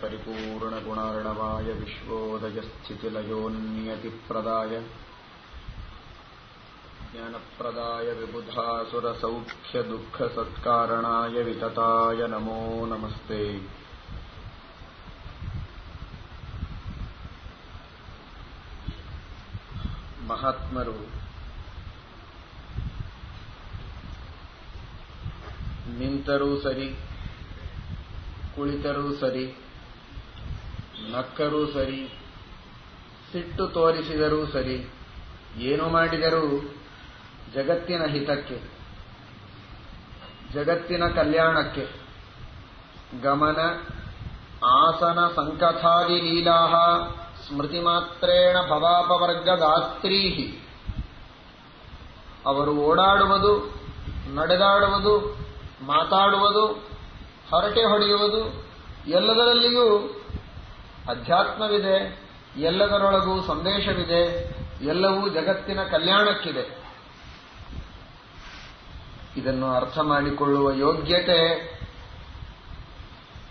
ಪರಿಪೂರ್ಣಗುಣಾರ್ಣವಾಯ ವಿಶ್ವೋದಯಸ್ಥಿತಿಲಯೋನ್ನಿಯತಿಪ್ರದಾಯ ಜ್ಞಾನಪ್ರದಾಯ ವಿಬುಧಾಸುರಸೌಖ್ಯದುಃಖಸತ್ಕಾರಣಾಯ ವಿತತಾಯ ನಮೋ ನಮಸ್ತೆ. ಮಹಾತ್ಮರು ನಿಂತರೂ ಸರಿ, ಕುಳಿತರೂ ಸರಿ, ನಕ್ಕರೂ ಸರಿ, ಸಿಟ್ಟು ತೋರಿಸಿದರೂ ಸರಿ, ಏನು ಮಾಡಿದರೂ ಜಗತ್ತಿನ ಹಿತಕ್ಕೆ, ಜಗತ್ತಿನ ಕಲ್ಯಾಣಕ್ಕೆ. ಗಮನ ಆಸನ ಸಂಕಥಾದಿ ಲೀಲಾ ಸ್ಮೃತಿಮಾತ್ರೇಣ ಭವಾಪವರ್ಗದಾತ್ರೀ. ಅವರು ಓಡಾಡುವುದು, ನಡೆದಾಡುವುದು, ಮಾತಾಡುವುದು, ಹರಟೆ ಹೊಡೆಯುವುದು ಎಲ್ಲದರಲ್ಲಿಯೂ ಅಧ್ಯಾತ್ಮವಿದೆ, ಎಲ್ಲದರೊಳಗೂ ಸಂದೇಶವಿದೆ, ಎಲ್ಲವೂ ಜಗತ್ತಿನ ಕಲ್ಯಾಣಕ್ಕಿದೆ. ಇದನ್ನು ಅರ್ಥ ಮಾಡಿಕೊಳ್ಳುವ ಯೋಗ್ಯತೆ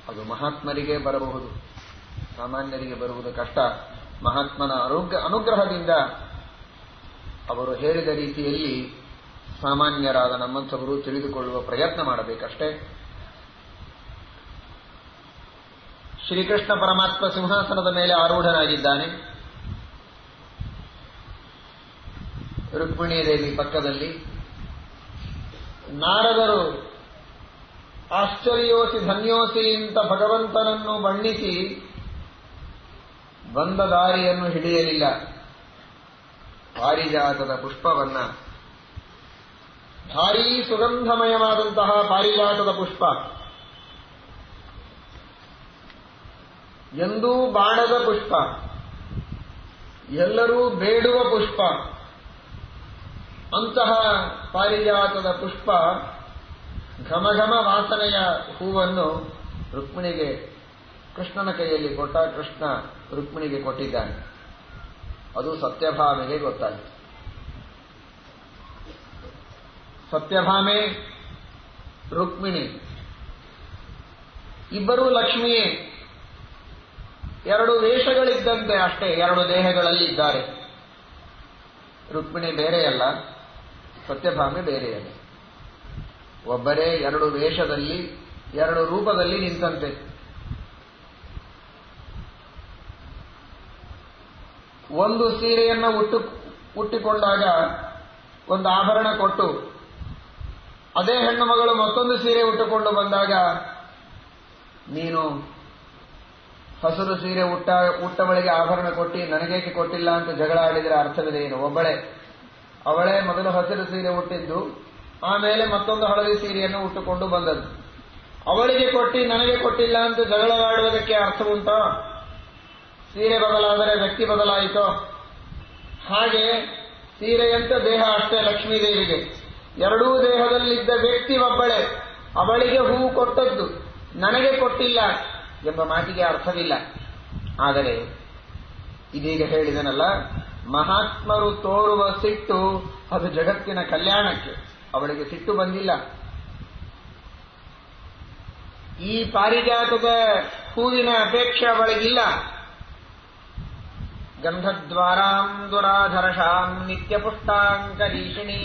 ಅದು ಮಹಾತ್ಮರಿಗೆ ಬರಬಹುದು, ಸಾಮಾನ್ಯರಿಗೆ ಬರುವುದು ಕಷ್ಟ. ಮಹಾತ್ಮನ ಅನುಗ್ರಹದಿಂದ ಅವರು ಹೇಳಿದ ರೀತಿಯಲ್ಲಿ ಸಾಮಾನ್ಯರಾದ ನಮ್ಮಂಥವರು ತಿಳಿದುಕೊಳ್ಳುವ ಪ್ರಯತ್ನ ಮಾಡಬೇಕಷ್ಟೇ. ಶ್ರೀಕೃಷ್ಣ ಪರಮಾತ್ಮ ಸಿಂಹಾಸನದ ಮೇಲೆ ಆರೂಢನಾಗಿದ್ದಾನೆ. ರುಕ್ಮಿಣೀ ದೇವಿ ಪಕ್ಕದಲ್ಲಿ. ನಾರದರು ಆಶ್ಚರ್ಯೋಸಿ ಧನ್ಯೋಸಿ ಅಂತ ಭಗವಂತನನ್ನು ಬಣ್ಣಿಸಿ ಬಂದ ದಾರಿಯನ್ನು ಹಿಡಿಯಲಿಲ್ಲ. ಪಾರಿಜಾತದ ಪುಷ್ಪವನ್ನ, ಭಾರೀ ಸುಗಂಧಮಯವಾದಂತಹ ಪಾರಿಜಾತದ ಪುಷ್ಪ, ಎಂದೂ ಬಾಡದ ಪುಷ್ಪ, ಎಲ್ಲರೂ ಬೇಡುವ ಪುಷ್ಪ, ಅಂತಹ ಪಾರಿಜಾತದ ಪುಷ್ಪ ಘಮಘಮ ವಾಸನೆಯ ಹೂವನ್ನು ರುಕ್ಮಿಣಿಗೆ ಕೃಷ್ಣನ ಕೈಯಲ್ಲಿ ಕೊಟ್ಟ. ಕೃಷ್ಣ ರುಕ್ಮಿಣಿಗೆ ಕೊಟ್ಟಿದ್ದಾನೆ. ಅದು ಸತ್ಯಭಾಮೆಗೆ ಗೊತ್ತಾಯಿತು. ಸತ್ಯಭಾಮೆ, ರುಕ್ಮಿಣಿ ಇಬ್ಬರೂ ಲಕ್ಷ್ಮಿಯೇ. ಎರಡು ವೇಷಗಳಿದ್ದಂತೆ ಅಷ್ಟೇ, ಎರಡು ದೇಹಗಳಲ್ಲಿ ಇದ್ದಾರೆ. ರುಕ್ಮಿಣಿ ಬೇರೆಯಲ್ಲ, ಸತ್ಯಭಾಮೆ ಬೇರೆಯಲ್ಲ. ಒಬ್ಬರೇ ಎರಡು ವೇಷದಲ್ಲಿ, ಎರಡು ರೂಪದಲ್ಲಿ ನಿಂತಂತೆ. ಒಂದು ಸೀರೆಯನ್ನು ಉಟ್ಟಿಕೊಂಡಾಗ ಒಂದು ಆಭರಣ ಕೊಟ್ಟು, ಅದೇ ಹೆಣ್ಣು ಮಗಳು ಮತ್ತೊಂದು ಸೀರೆ ಉಟ್ಟುಕೊಂಡು ಬಂದಾಗ ನೀನು ಹಸಿರು ಸೀರೆ ಉಟ್ಟವಳಿಗೆ ಆಭರಣ ಕೊಟ್ಟು ನನಗೇಕೆ ಕೊಟ್ಟಿಲ್ಲ ಅಂತ ಜಗಳ ಆಡಿದರೆ ಅರ್ಥವಿದೆ ಏನು? ಅವಳೇ ಮೊದಲು ಹಸಿರು ಸೀರೆ ಉಟ್ಟಿದ್ದು, ಆಮೇಲೆ ಮತ್ತೊಂದು ಹಳದಿ ಸೀರೆಯನ್ನು ಉಟ್ಟುಕೊಂಡು ಬಂದದ್ದು. ಅವಳಿಗೆ ಕೊಟ್ಟು ನನಗೆ ಕೊಟ್ಟಿಲ್ಲ ಅಂತ ಜಗಳವಾಡುವುದಕ್ಕೆ ಅರ್ಥ ಉಂಟೋ? ಸೀರೆ ಬದಲಾದರೆ ವ್ಯಕ್ತಿ ಬದಲಾಯಿತೋ? ಹಾಗೆ ಸೀರೆಯಂತ ದೇಹ ಅಷ್ಟೇ ಲಕ್ಷ್ಮೀದೇವಿಗೆ. ಎರಡೂ ದೇಹದಲ್ಲಿದ್ದ ವ್ಯಕ್ತಿ ಒಬ್ಬಳೇ. ಅವಳಿಗೆ ಹೂವು ಕೊಟ್ಟದ್ದು, ನನಗೆ ಕೊಟ್ಟಿಲ್ಲ ಎಂಬ ಮಾತಿಗೆ ಅರ್ಥವಿಲ್ಲ. ಆದರೆ ಇದೀಗ ಹೇಳಿದನಲ್ಲ, ಮಹಾತ್ಮರು ತೋರುವ ಸಿಟ್ಟು ಅದು ಜಗತ್ತಿನ ಕಲ್ಯಾಣಕ್ಕೆ. ಅವಳಿಗೆ ಸಿಟ್ಟು ಬಂದಿಲ್ಲ. ಈ ಪಾರಿಜಾತದ ಹೂವಿನ ಅಪೇಕ್ಷೆ ಅವಳಿಗಿಲ್ಲ. ಗಂಧದ್ವಾರಾಂ ದುರಾಧರ್ಷಾಂ ನಿತ್ಯಪುಷ್ಟಾಂಕರೀಷಿಣೀ.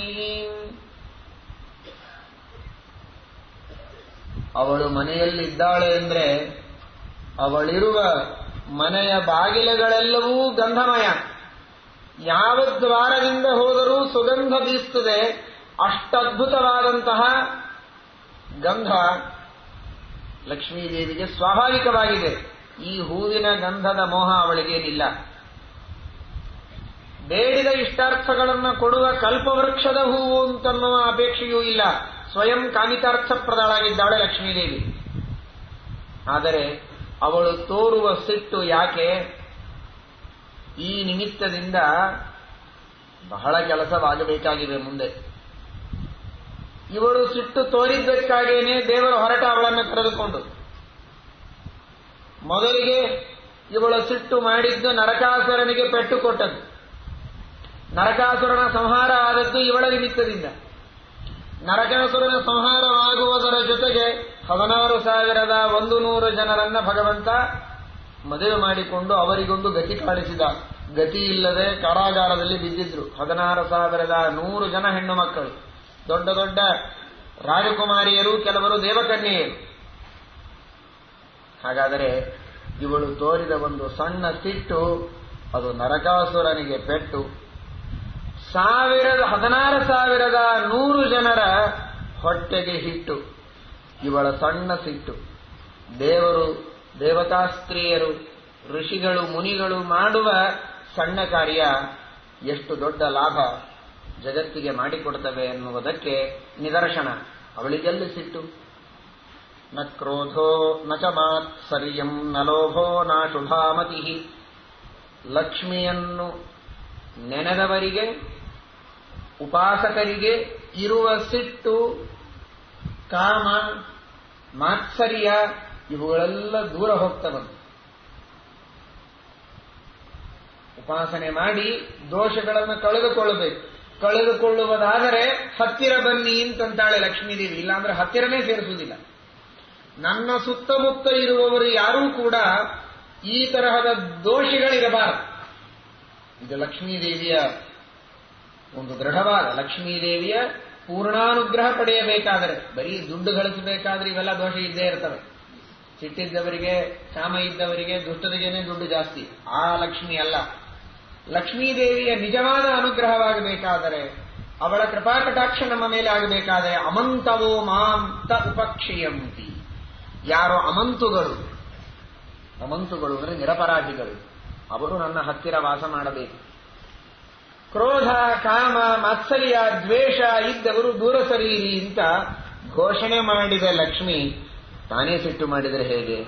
ಅವಳು ಮನೆಯಲ್ಲಿದ್ದಾಳೆ ಅಂದ್ರೆ ಅವಳಿರುವ ಮನೆಯ ಬಾಗಿಲುಗಳೆಲ್ಲವೂ ಗಂಧಮಯ. ಯಾವ ದ್ವಾರದಿಂದ ಹೋದರೂ ಸುಗಂಧ ಬೀಸುತ್ತದೆ. ಅಷ್ಟದ್ಭುತವಾದಂತಹ ಗಂಧ ಲಕ್ಷ್ಮೀದೇವಿಗೆ ಸ್ವಾಭಾವಿಕವಾಗಿದೆ. ಈ ಹೂವಿನ ಗಂಧದ ಮೋಹ ಅವಳಿಗೇನಿಲ್ಲ. ಬೇಡಿದ ಇಷ್ಟಾರ್ಥಗಳನ್ನು ಕೊಡುವ ಕಲ್ಪವೃಕ್ಷದ ಹೂವು ಅಂತನ್ನುವ ಅಪೇಕ್ಷೆಯೂ ಇಲ್ಲ. ಸ್ವಯಂ ಕಾಮಿತಾರ್ಥಪ್ರದಳಾಗಿದ್ದಾಳೆ ಲಕ್ಷ್ಮೀದೇವಿ. ಆದರೆ ಅವಳು ತೋರುವ ಸಿಟ್ಟು ಯಾಕೆ? ಈ ನಿಮಿತ್ತದಿಂದ ಬಹಳ ಕೆಲಸವಾಗಬೇಕಾಗಿದೆ ಮುಂದೆ. ಇವಳು ಸಿಟ್ಟು ತೋರಿದ್ದಕ್ಕಾಗೇನೆ ದೇವರು ಹೊರಟ ಅವಳನ್ನು ಕರೆದುಕೊಂಡು. ಮೊದಲಿಗೆ ಇವಳ ಸಿಟ್ಟು ಮಾಡಿದ್ದು ನರಕಾಸುರನಿಗೆ ಪೆಟ್ಟು ಕೊಟ್ಟದ್ದು. ನರಕಾಸುರನ ಸಂಹಾರ ಆದದ್ದು ಇವಳ ನಿಮಿತ್ತದಿಂದ. ನರಕಾಸುರನ ಸಂಹಾರವಾಗುವುದರ ಜೊತೆಗೆ 16,100 ಜನರನ್ನ ಭಗವಂತ ಮದುವೆ ಮಾಡಿಕೊಂಡು ಅವರಿಗೊಂದು ಗತಿ ಕಾಣಿಸಿದ. ಗತಿ ಇಲ್ಲದೆ ಕಾರಾಗಾರದಲ್ಲಿ ಬಿದ್ದಿದ್ರು 16,100 ಜನ ಹೆಣ್ಣು ಮಕ್ಕಳು, ದೊಡ್ಡ ದೊಡ್ಡ ರಾಜಕುಮಾರಿಯರು, ಕೆಲವರು ದೇವಕನ್ಯೆಯರು. ಹಾಗಾದರೆ ಇವಳು ತೋರಿದ ಒಂದು ಸಣ್ಣ ಸಿಟ್ಟು ಅದು ನರಕಾಸುರನಿಗೆ ಪೆಟ್ಟು. 16,100 ಜನರ ಹೊಟ್ಟೆಗೆ ಹಿಟ್ಟು ಇವಳ ಸಣ್ಣ ಸಿಟ್ಟು. ದೇವರು, ದೇವತಾಸ್ತ್ರೀಯರು, ಋಷಿಗಳು, ಮುನಿಗಳು ಮಾಡುವ ಸಣ್ಣ ಕಾರ್ಯ ಎಷ್ಟು ದೊಡ್ಡ ಲಾಭ ಜಗತ್ತಿಗೆ ಮಾಡಿಕೊಡ್ತವೆ ಎನ್ನುವುದಕ್ಕೆ ನಿದರ್ಶನ. ಅವಳಿಗೆಲ್ಲಿ ಸಿಟ್ಟು? ನ ಕ್ರೋಧೋ ನ ಚ ಮಾತ್ಸರ್ಯಂ ನ ಲೋಭೋ ನ ಶುಭಾಮತಿ. ಲಕ್ಷ್ಮಿಯನ್ನು ನೆನೆದವರಿಗೆ, ಉಪಾಸಕರಿಗೆ ಇರುವ ಸಿಟ್ಟು, ಕಾಮ, ಮಾತ್ಸರ್ಯ ಇವುಗಳೆಲ್ಲ ದೂರ ಹೋಗ್ತವಂತೆ. ಉಪಾಸನೆ ಮಾಡಿ ದೋಷಗಳನ್ನು ಕಳೆದುಕೊಳ್ಳಬೇಕು. ಕಳೆದುಕೊಳ್ಳುವುದಾದರೆ ಹತ್ತಿರ ಬನ್ನಿ ಅಂತಂತಾಳೆ ಲಕ್ಷ್ಮೀದೇವಿ, ಇಲ್ಲಾಂದ್ರೆ ಹತ್ತಿರನೇ ಸೇರಿಸುವುದಿಲ್ಲ. ನನ್ನ ಸುತ್ತಮುತ್ತ ಇರುವವರು ಯಾರೂ ಕೂಡ ಈ ತರಹದ ದೋಷಿಗಳಿರಬಾರದು. ಇದು ಲಕ್ಷ್ಮೀದೇವಿಯ ಒಂದು ದೃಢವಾದ, ಲಕ್ಷ್ಮೀದೇವಿಯ ಪೂರ್ಣಾನುಗ್ರಹ ಪಡೆಯಬೇಕಾದರೆ, ಬರೀ ದುಡ್ಡು ಗಳಿಸಬೇಕಾದ್ರೆ ಇವೆಲ್ಲ ದೋಷ ಇದ್ದೇ ಇರ್ತವೆ. ಸಿಟ್ಟಿದ್ದವರಿಗೆ, ಕಾಮ ಇದ್ದವರಿಗೆ, ದುಷ್ಟರಿಗೇನೆ ದುಡ್ಡು ಜಾಸ್ತಿ. ಆ ಲಕ್ಷ್ಮಿ ಅಲ್ಲ. ಲಕ್ಷ್ಮೀದೇವಿಯ ನಿಜವಾದ ಅನುಗ್ರಹವಾಗಬೇಕಾದರೆ, ಅವಳ ಕೃಪಾಕಟಾಕ್ಷ ನಮ್ಮ ಮೇಲೆ ಆಗಬೇಕಾದರೆ, ಅಮಂತವೋ ಮಾಂತ ಉಪಕ್ಷಿಯಂತಿ. ಯಾರೋ ಅಮಂತುಗಳು ಅಂದರೆ ನಿರಪರಾಧಿಗಳು, ಅವರು ನನ್ನ ಹತ್ತಿರ ವಾಸ ಮಾಡಬೇಕು. ಕ್ರೋಧ, ಕಾಮ, ಮಾತ್ಸರ್ಯ, ದ್ವೇಷ ಇದ್ದವರು ದೂರ ಸರೀರಿ ಅಂತ ಘೋಷಣೆ ಮಾಡಿದ ಲಕ್ಷ್ಮಿ ತಾನೇ ಸಿಟ್ಟು ಮಾಡಿದರೆ ಹೇಗೆ?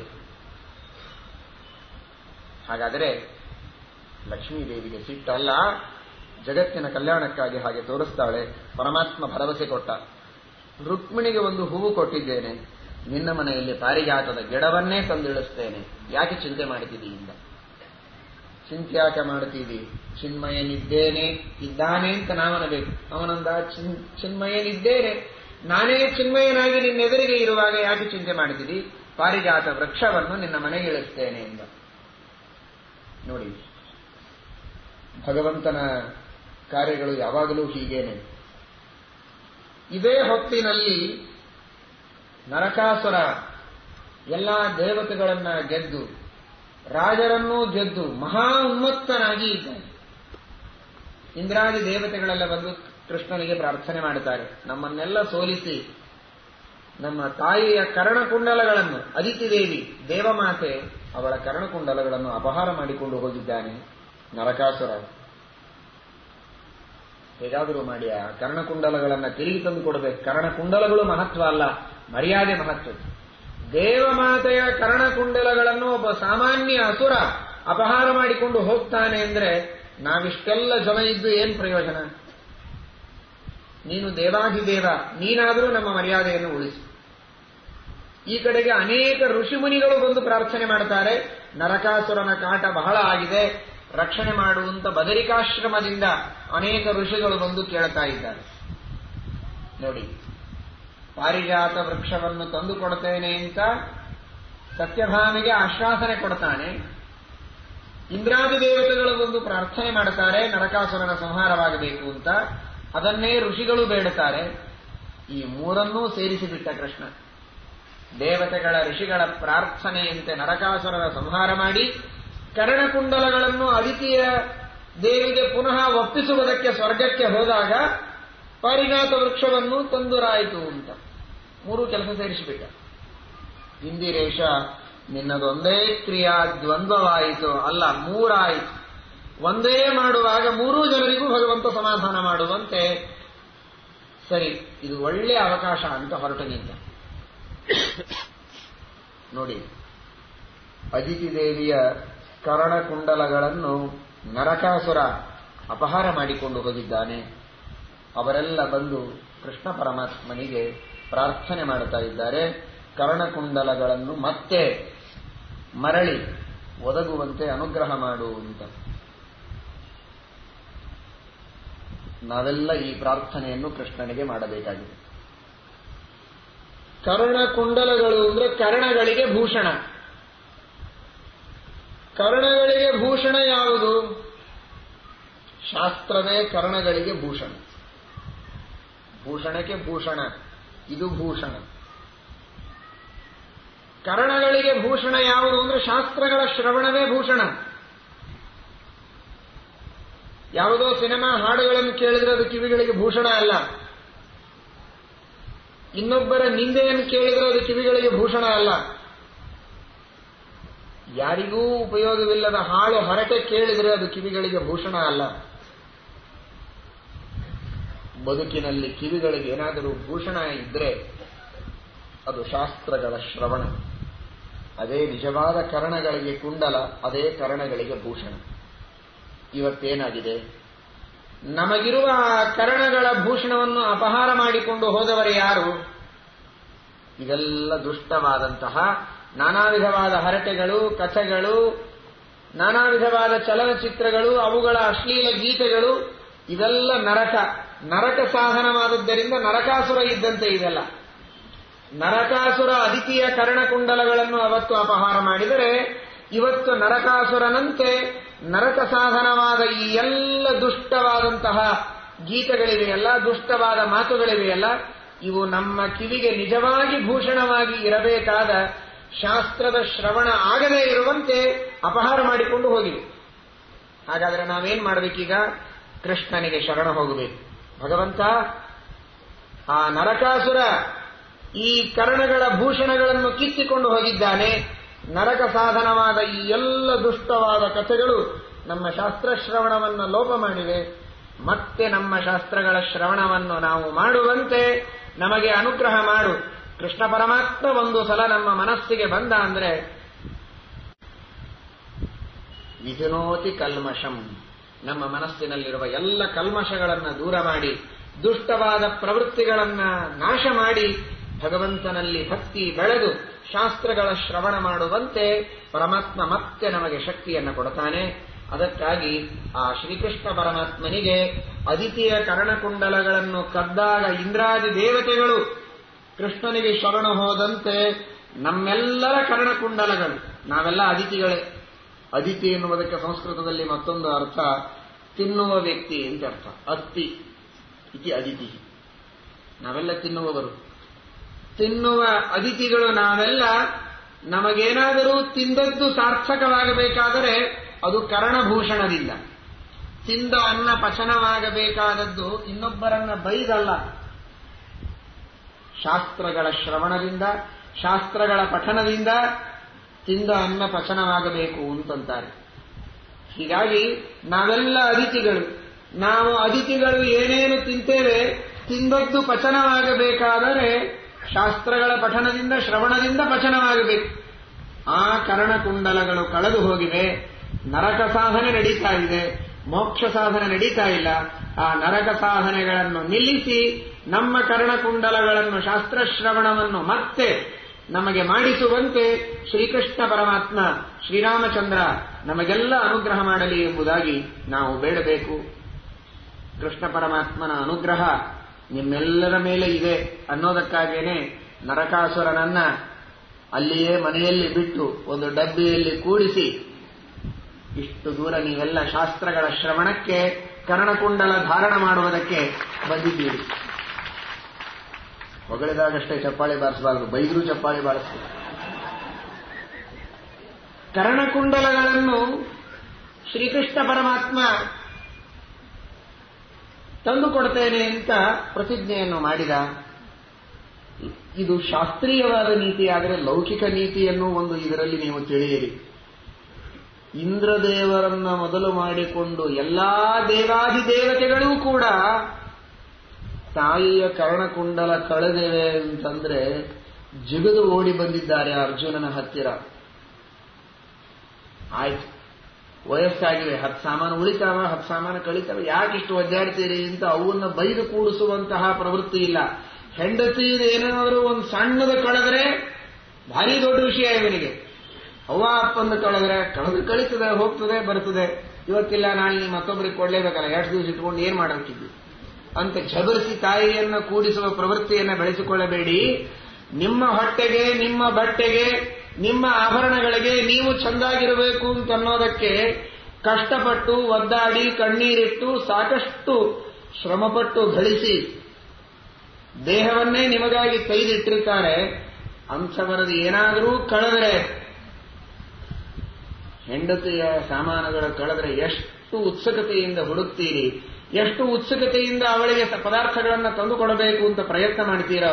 ಹಾಗಾದರೆ ಲಕ್ಷ್ಮೀದೇವಿಗೆ ಸಿಟ್ಟಲ್ಲ, ಜಗತ್ತಿನ ಕಲ್ಯಾಣಕ್ಕಾಗಿ ಹಾಗೆ ತೋರಿಸ್ತಾಳೆ. ಪರಮಾತ್ಮ ಭರವಸೆ ಕೊಟ್ಟ. ರುಕ್ಮಿಣಿಗೆ ಒಂದು ಹೂವು ಕೊಟ್ಟಿದ್ದೇನೆ, ನಿನ್ನ ಮನೆಯಲ್ಲಿ ಪಾರಿಜಾತದ ಗಿಡವನ್ನೇ ತಂದಿಳಿಸ್ತೇನೆ, ಯಾಕೆ ಚಿಂತೆ ಮಾಡ್ತಿದ್ದೀಯಿಂದ? ಚಿಂತ್ಯಾಕೆ ಮಾಡ್ತೀವಿ? ಚಿನ್ಮಯನಿದ್ದೇನೆ, ಇದ್ದಾನೆ ಅಂತ ನಾವನಬೇಕು. ಅವನಂದ ಚಿನ್ಮಯನಿದ್ದೇನೆ, ನಾನೇ ಚಿನ್ಮಯನಾಗಿ ನಿನ್ನೆದುರಿಗೆ ಇರುವಾಗ ಯಾಕೆ ಚಿಂತೆ ಮಾಡ್ತಿದ್ದಿ? ಪಾರಿಜಾತ ವೃಕ್ಷವನ್ನು ನಿನ್ನ ಮನೆಗೆ ಇಳಿಸ್ತೇನೆ ಎಂದ. ನೋಡಿ, ಭಗವಂತನ ಕಾರ್ಯಗಳು ಯಾವಾಗಲೂ ಹೀಗೇನೆ. ಇದೇ ಹೊತ್ತಿನಲ್ಲಿ ನರಕಾಸುರ ಎಲ್ಲ ದೇವತೆಗಳನ್ನ ಗೆದ್ದು, ರಾಜರನ್ನೂ ಗೆದ್ದು ಮಹಾ ಉನ್ಮತ್ತನಾಗಿ ಇದ್ದಾನೆ. ಇಂದ್ರಾದಿ ದೇವತೆಗಳೆಲ್ಲ ಬಂದು ಕೃಷ್ಣನಿಗೆ ಪ್ರಾರ್ಥನೆ ಮಾಡುತ್ತಾರೆ, ನಮ್ಮನ್ನೆಲ್ಲ ಸೋಲಿಸಿ ನಮ್ಮ ತಾಯಿಯ ಕರ್ಣಕುಂಡಲಗಳನ್ನು, ಅದಿತಿದೇವಿ ದೇವಮಾತೆ, ಅವಳ ಕರ್ಣಕುಂಡಲಗಳನ್ನು ಅಪಹಾರ ಮಾಡಿಕೊಂಡು ಹೋಗಿದ್ದಾನೆ ನರಕಾಸುರ. ಹೇಗಾದರೂ ಮಾಡಿ ಆ ಕರ್ಣಕುಂಡಲಗಳನ್ನು ತಿರುಗಿ ತಂದು ಕೊಡಬೇಕು. ಕರ್ಣಕುಂಡಲಗಳು ಮಹತ್ವ ಅಲ್ಲ, ಮರ್ಯಾದೆ ಮಹತ್ವ. ದೇವಮಾತೆಯ ಕರ್ಣಕುಂಡಲಗಳನ್ನು ಒಬ್ಬ ಸಾಮಾನ್ಯ ಅಸುರ ಅಪಹಾರ ಮಾಡಿಕೊಂಡು ಹೋಗ್ತಾನೆ ಅಂದ್ರೆ ನಾವಿಷ್ಟೆಲ್ಲ ಜನ ಇದ್ದು ಏನ್ ಪ್ರಯೋಜನ? ನೀನು ದೇವಾಧಿದೇವ, ನೀನಾದರೂ ನಮ್ಮ ಮರ್ಯಾದೆಯನ್ನು ಉಳಿಸು. ಈ ಕಡೆಗೆ ಅನೇಕ ಋಷಿಮುನಿಗಳು ಬಂದು ಪ್ರಾರ್ಥನೆ ಮಾಡ್ತಾರೆ, ನರಕಾಸುರನ ಕಾಟ ಬಹಳ ಆಗಿದೆ, ರಕ್ಷಣೆ ಮಾಡುವಂತ ಬದರಿಕಾಶ್ರಮದಿಂದ ಅನೇಕ ಋಷಿಗಳು ಬಂದು ಕೇಳ್ತಾ ಇದ್ದಾರೆ. ನೋಡಿ, ಪಾರಿಜಾತ ವೃಕ್ಷವನ್ನು ತಂದು ಕೊಡ್ತೇನೆ ಅಂತ ಸತ್ಯಭಾಮಿಗೆ ಆಶ್ವಾಸನೆ ಕೊಡ್ತಾನೆ. ಇಂದ್ರಾದಿ ದೇವತೆಗಳು ಬಂದು ಪ್ರಾರ್ಥನೆ ಮಾಡುತ್ತಾರೆ ನರಕಾಸುರನ ಸಂಹಾರವಾಗಬೇಕು ಅಂತ, ಅದನ್ನೇ ಋಷಿಗಳು ಬೇಡುತ್ತಾರೆ. ಈ ಮೂರನ್ನೂ ಸೇರಿಸಿಬಿಟ್ಟ ಕೃಷ್ಣ. ದೇವತೆಗಳ, ಋಷಿಗಳ ಪ್ರಾರ್ಥನೆಯಂತೆ ನರಕಾಸುರನ ಸಂಹಾರ ಮಾಡಿ ಕರ್ಣಕುಂಡಲಗಳನ್ನು ಅದಿತಿಯ ದೇವಿಗೆ ಪುನಃ ಒಪ್ಪಿಸುವುದಕ್ಕೆ ಸ್ವರ್ಗಕ್ಕೆ ಹೋದಾಗ ಪಾರಿಜಾತ ವೃಕ್ಷವನ್ನು ತಂದುರಾಯಿತು ಅಂತ ಮೂರು ಕೆಲಸ ಸೇರಿಸಿಬಿಟ್ಟ. ಇಂದಿರೇಶ, ನಿನ್ನದೊಂದೇ ಕ್ರಿಯಾ ದ್ವಂದ್ವವಾಯಿತು, ಅಲ್ಲ ಮೂರಾಯಿತು. ಒಂದೇ ಮಾಡುವಾಗ ಮೂರೂ ಜನರಿಗೂ ಭಗವಂತ ಸಮಾಧಾನ ಮಾಡುವಂತೆ, ಸರಿ ಇದು ಒಳ್ಳೆಯ ಅವಕಾಶ ಅಂತ ಹೊರಟು ನಿಂತ. ನೋಡಿ, ಅದಿತಿ ದೇವಿಯ ಕರ್ಣಕುಂಡಲಗಳನ್ನು ನರಕಾಸುರ ಅಪಹಾರ ಮಾಡಿಕೊಂಡು ಹೋಗಿದ್ದಾನೆ. ಅವರೆಲ್ಲ ಬಂದು ಕೃಷ್ಣ ಪರಮಾತ್ಮನಿಗೆ ಪ್ರಾರ್ಥನೆ ಮಾಡುತ್ತಾ ಇದ್ದಾರೆ, ಕರ್ಣಕುಂಡಲಗಳನ್ನು ಮತ್ತೆ ಮರಳಿ ಒದಗುವಂತೆ ಅನುಗ್ರಹ ಮಾಡು ಅಂತ. ನಾವೆಲ್ಲ ಈ ಪ್ರಾರ್ಥನೆಯನ್ನು ಕೃಷ್ಣನಿಗೆ ಮಾಡಬೇಕಾಗಿದೆ. ಕರ್ಣಕುಂಡಲಗಳು ಅಂದ್ರೆ ಕರ್ಣಗಳಿಗೆ ಭೂಷಣ. ಕರ್ಣಗಳಿಗೆ ಭೂಷಣ ಯಾವುದು? ಶಾಸ್ತ್ರವೇ ಕರ್ಣಗಳಿಗೆ ಭೂಷಣ. ಭೂಷಣಕ್ಕೆ ಭೂಷಣ, ಇದು ಭೂಷಣ. ಕರ್ಣಗಳಿಗೆ ಭೂಷಣ ಯಾವುದು ಅಂದ್ರೆ ಶಾಸ್ತ್ರಗಳ ಶ್ರವಣವೇ ಭೂಷಣ. ಯಾವುದೋ ಸಿನಿಮಾ ಹಾಡುಗಳನ್ನು ಕೇಳಿದ್ರೆ ಅದು ಕಿವಿಗಳಿಗೆ ಭೂಷಣ ಅಲ್ಲ. ಇನ್ನೊಬ್ಬರ ನಿಂದೆಯನ್ನು ಕೇಳಿದ್ರೆ ಅದು ಕಿವಿಗಳಿಗೆ ಭೂಷಣ ಅಲ್ಲ. ಯಾರಿಗೂ ಉಪಯೋಗವಿಲ್ಲದ ಹಾಳು ಹರಟೆ ಕೇಳಿದರೆ ಅದು ಕಿವಿಗಳಿಗೆ ಭೂಷಣ ಅಲ್ಲ. ಬದುಕಿನಲ್ಲಿ ಕಿವಿಗಳಿಗೆ ಏನಾದರೂ ಭೂಷಣ ಇದ್ರೆ ಅದು ಶಾಸ್ತ್ರಗಳ ಶ್ರವಣ. ಅದೇ ನಿಜವಾದ ಕರ್ಣಗಳಿಗೆ ಕುಂಡಲ, ಅದೇ ಕರ್ಣಗಳಿಗೆ ಭೂಷಣ. ಇವತ್ತೇನಾಗಿದೆ? ನಮಗಿರುವ ಕರ್ಣಗಳ ಭೂಷಣವನ್ನು ಅಪಹಾರ ಮಾಡಿಕೊಂಡು ಹೋದವರು ಯಾರು? ಇವೆಲ್ಲ ದುಷ್ಟವಾದಂತಹ ನಾನಾ ವಿಧವಾದ ಹರಟೆಗಳು, ಕಥೆಗಳು, ನಾನಾ ವಿಧವಾದ ಚಲನಚಿತ್ರಗಳು, ಅವುಗಳ ಅಶ್ಲೀಲ ಗೀತೆಗಳು, ಇವೆಲ್ಲ ನರಕ ಸಾಧನವಾದದ್ದರಿಂದ ನರಕಾಸುರ ಇದ್ದಂತೆ ಇದೆಲ್ಲ. ನರಕಾಸುರ ಅದಿತಿಯ ಕರ್ಣಕುಂಡಲಗಳನ್ನು ಅವತ್ತು ಅಪಹಾರ ಮಾಡಿದರೆ, ಇವತ್ತು ನರಕಾಸುರನಂತೆ ನರಕ ಸಾಧನವಾದ ಈ ಎಲ್ಲ ದುಷ್ಟವಾದಂತಹ ಗೀತೆಗಳಿವೆಯಲ್ಲ, ದುಷ್ಟವಾದ ಮಾತುಗಳಿವೆಯಲ್ಲ, ಇವು ನಮ್ಮ ಕಿವಿಗೆ ನಿಜವಾಗಿ ಭೂಷಣವಾಗಿ ಇರಬೇಕಾದ ಶಾಸ್ತ್ರದ ಶ್ರವಣ ಆಗದೇ ಇರುವಂತೆ ಅಪಹಾರ ಮಾಡಿಕೊಂಡು ಹೋಗಿವೆ. ಹಾಗಾದರೆ ನಾವೇನ್ ಮಾಡಬೇಕೀಗ? ಕೃಷ್ಣನಿಗೆ ಶರಣ ಹೋಗಬೇಕು. ಭಗವಂತ, ಆ ನರಕಾಸುರ ಈ ಕರ್ಣಗಳ ಭೂಷಣಗಳನ್ನು ಕಿತ್ತಿಕೊಂಡು ಹೋಗಿದ್ದಾನೆ. ನರಕ ಸಾಧನವಾದ ಈ ಎಲ್ಲ ದುಷ್ಟವಾದ ಕಥೆಗಳು ನಮ್ಮ ಶಾಸ್ತ್ರ ಶ್ರವಣವನ್ನು ಲೋಪ ಮಾಡಿವೆ. ಮತ್ತೆ ನಮ್ಮ ಶಾಸ್ತ್ರಗಳ ಶ್ರವಣವನ್ನು ನಾವು ಮಾಡುವಂತೆ ನಮಗೆ ಅನುಗ್ರಹ ಮಾಡು. ಕೃಷ್ಣ ಪರಮಾತ್ಮ ಒಂದು ಸಲ ನಮ್ಮ ಮನಸ್ಸಿಗೆ ಬಂದ ಅಂದ್ರೆ ವಿಧುನೋತಿ ಕಲ್ಮಷಂ, ನಮ್ಮ ಮನಸ್ಸಿನಲ್ಲಿರುವ ಎಲ್ಲ ಕಲ್ಮಷಗಳನ್ನು ದೂರ ಮಾಡಿ, ದುಷ್ಟವಾದ ಪ್ರವೃತ್ತಿಗಳನ್ನ ನಾಶ ಮಾಡಿ, ಭಗವಂತನಲ್ಲಿ ಭಕ್ತಿ ಬೆಳೆದು ಶಾಸ್ತ್ರಗಳ ಶ್ರವಣ ಮಾಡುವಂತೆ ಪರಮಾತ್ಮ ಮತ್ತೆ ನಮಗೆ ಶಕ್ತಿಯನ್ನು ಕೊಡ್ತಾನೆ. ಅದಕ್ಕಾಗಿ ಆ ಶ್ರೀಕೃಷ್ಣ ಪರಮಾತ್ಮನಿಗೆ ಅದಿತಿಯ ಕರ್ಣಕುಂಡಲಗಳನ್ನು ಕದ್ದಾಗ ಇಂದ್ರಾದಿ ದೇವತೆಗಳು ಕೃಷ್ಣನಿಗೆ ಶರಣ ಹೋದಂತೆ ನಮ್ಮೆಲ್ಲರ ಕರ್ಣಕುಂಡಲಗಳು, ನಾವೆಲ್ಲ ಅದಿತಿಗಳೇ. ಅದಿತಿ ಎನ್ನುವುದಕ್ಕೆ ಸಂಸ್ಕೃತದಲ್ಲಿ ಮತ್ತೊಂದು ಅರ್ಥ ತಿನ್ನುವ ವ್ಯಕ್ತಿ ಅಂತ ಅರ್ಥ. ಅತ್ತಿ ಇತಿ ಅದಿತಿ, ನಾವೆಲ್ಲ ತಿನ್ನುವವರು. ತಿನ್ನುವ ಅದಿತಿಗಳು ನಾವೆಲ್ಲ. ನಮಗೇನಾದರೂ ತಿಂದದ್ದು ಸಾರ್ಥಕವಾಗಬೇಕಾದರೆ ಅದು ಕರ್ಣಭೂಷಣದಿಂದ. ತಿಂದ ಅನ್ನ ಪಚನವಾಗಬೇಕಾದದ್ದು ಇನ್ನೊಬ್ಬರನ್ನ ಬೈದಲ್ಲ, ಶಾಸ್ತ್ರಗಳ ಶ್ರವಣದಿಂದ, ಶಾಸ್ತ್ರಗಳ ಪಠನದಿಂದ ತಿಂದ ಅನ್ನ ಪಚನವಾಗಬೇಕು ಅಂತಂತಾರೆ. ಹೀಗಾಗಿ ನಾವೆಲ್ಲ ಅದಿತಿಗಳು. ನಾವು ಅದಿತಿಗಳು ಏನೇನು ತಿಂತೇವೆ, ತಿಂದದ್ದು ಪಚನವಾಗಬೇಕಾದರೆ ಶಾಸ್ತ್ರಗಳ ಪಠನದಿಂದ, ಶ್ರವಣದಿಂದ ಪಚನವಾಗಬೇಕು. ಆ ಕರ್ಣಕುಂಡಲಗಳು ಕಳೆದು ಹೋಗಿವೆ. ನರಕ ಸಾಧನೆ ನಡೀತಾ ಇದೆ, ಮೋಕ್ಷ ಸಾಧನೆ ನಡೀತಾ ಇಲ್ಲ. ಆ ನರಕ ಸಾಧನೆಗಳನ್ನು ನಿಲ್ಲಿಸಿ ನಮ್ಮ ಕರ್ಣಕುಂಡಲಗಳನ್ನು, ಶಾಸ್ತ್ರಶ್ರವಣವನ್ನು ಮತ್ತೆ ನಮಗೆ ಮಾಡಿಸುವಂತೆ ಶ್ರೀಕೃಷ್ಣ ಪರಮಾತ್ಮ, ಶ್ರೀರಾಮಚಂದ್ರ ನಮಗೆಲ್ಲ ಅನುಗ್ರಹ ಮಾಡಲಿ ಎಂಬುದಾಗಿ ನಾವು ಬೇಡಬೇಕು. ಕೃಷ್ಣ ಪರಮಾತ್ಮನ ಅನುಗ್ರಹ ನಿಮ್ಮೆಲ್ಲರ ಮೇಲೆ ಇದೆ ಅನ್ನೋದಕ್ಕಾಗೇನೆ ನರಕಾಸುರನನ್ನ ಅಲ್ಲಿಯೇ ಮನೆಯಲ್ಲಿ ಬಿಟ್ಟು ಒಂದು ಡಬ್ಬಿಯಲ್ಲಿ ಕೂಡಿಸಿ ಇಷ್ಟು ದೂರ ನೀವೆಲ್ಲ ಶಾಸ್ತ್ರಗಳ ಶ್ರವಣಕ್ಕೆ, ಕರ್ಣಕುಂಡಲ ಧಾರಣ ಮಾಡುವುದಕ್ಕೆ ಬಂದಿದ್ದೀರಿ. ಹೊಗಳಿದಾಗಷ್ಟೇ ಚಪ್ಪಾಳೆ ಬಾರಿಸಬಾರದು, ಬೈದರೂ ಚಪ್ಪಾಳೆ ಬಾರಿಸಬೇಕು. ಕರ್ಣಕುಂಡಲಗಳನ್ನು ಶ್ರೀಕೃಷ್ಣ ಪರಮಾತ್ಮ ತಂದುಕೊಡ್ತೇನೆ ಅಂತ ಪ್ರತಿಜ್ಞೆಯನ್ನು ಮಾಡಿದ. ಇದು ಶಾಸ್ತ್ರೀಯವಾದ ನೀತಿಯಾದರೆ ಲೌಕಿಕ ನೀತಿಯನ್ನು ಒಂದು ಇದರಲ್ಲಿ ನೀವು ತಿಳಿಯಿರಿ. ಇಂದ್ರದೇವರನ್ನ ಮೊದಲು ಮಾಡಿಕೊಂಡು ಎಲ್ಲಾ ದೇವಾದಿದೇವತೆಗಳೂ ಕೂಡ ತಾಯಿಯ ಕರ್ಣಕುಂಡಲ ಕಳೆದೇವೆ ಅಂತಂದ್ರೆ ಜಿಗಿದು ಓಡಿ ಬಂದಿದ್ದಾರೆ ಅರ್ಜುನನ ಹತ್ತಿರ. ಆಯ್ತು, ವಯಸ್ಸಾಗಿವೆ, 10 ಸಾಮಾನು ಉಳಿತಾವ, 10 ಸಾಮಾನು ಕಳಿತಾವ, ಯಾಕಿಷ್ಟು ಒದ್ದಾಡ್ತೀರಿ ಅಂತ ಅವನ್ನ ಬೈದು ಕೂಡಿಸುವಂತಹ ಪ್ರವೃತ್ತಿ ಇಲ್ಲ. ಹೆಂಡತೀರು ಏನಾದರೂ ಒಂದು ಸಣ್ಣದು ಕಳೆದ್ರೆ ಭಾರಿ ದೊಡ್ಡ ವಿಷಯ ಇವನಿಗೆ. ಅವ್ವ ಅಪ್ಪಂದು ಕಳೆದು ಕಳಿತದೆ, ಹೋಗ್ತದೆ, ಬರ್ತದೆ. ಇವತ್ತಿಲ್ಲ ನಾಳೆ ಮತ್ತೊಬ್ಬರಿಗೆ ಕೊಡ್ಲೇಬೇಕಲ್ಲ, 2 ದಿವಸ ಇಟ್ಕೊಂಡು ಏನ್ ಮಾಡಬೇಕಿದ್ದು ಅಂತ ಝಬರಿಸಿ ತಾಯಿಯನ್ನು ಕೂಡಿಸುವ ಪ್ರವೃತ್ತಿಯನ್ನು ಬೆಳೆಸಿಕೊಳ್ಳಬೇಡಿ. ನಿಮ್ಮ ಹೊಟ್ಟೆಗೆ, ನಿಮ್ಮ ಬಟ್ಟೆಗೆ, ನಿಮ್ಮ ಆಭರಣಗಳಿಗೆ ನೀವು ಚೆಂದಾಗಿರಬೇಕು ಅಂತನ್ನೋದಕ್ಕೆ ಕಷ್ಟಪಟ್ಟು ಒದ್ದಾಡಿ ಕಣ್ಣೀರಿಟ್ಟು ಸಾಕಷ್ಟು ಶ್ರಮಪಟ್ಟು ಗಳಿಸಿ ದೇಹವನ್ನೇ ನಿಮಗಾಗಿ ಕೈದಿಟ್ಟಿರ್ತಾರೆ. ಅಂಥವರದು ಏನಾದರೂ ಕಳೆದರೆ, ಹೆಂಡತಿಯ ಸಾಮಾನುಗಳು ಕಳೆದರೆ ಎಷ್ಟು ಉತ್ಸುಕತೆಯಿಂದ ಹುಡುಕ್ತೀರಿ, ಎಷ್ಟು ಉತ್ಸುಕತೆಯಿಂದ ಅವಳಿಗೆ ಪದಾರ್ಥಗಳನ್ನು ತಂದುಕೊಡಬೇಕು ಅಂತ ಪ್ರಯತ್ನ ಮಾಡ್ತೀರೋ,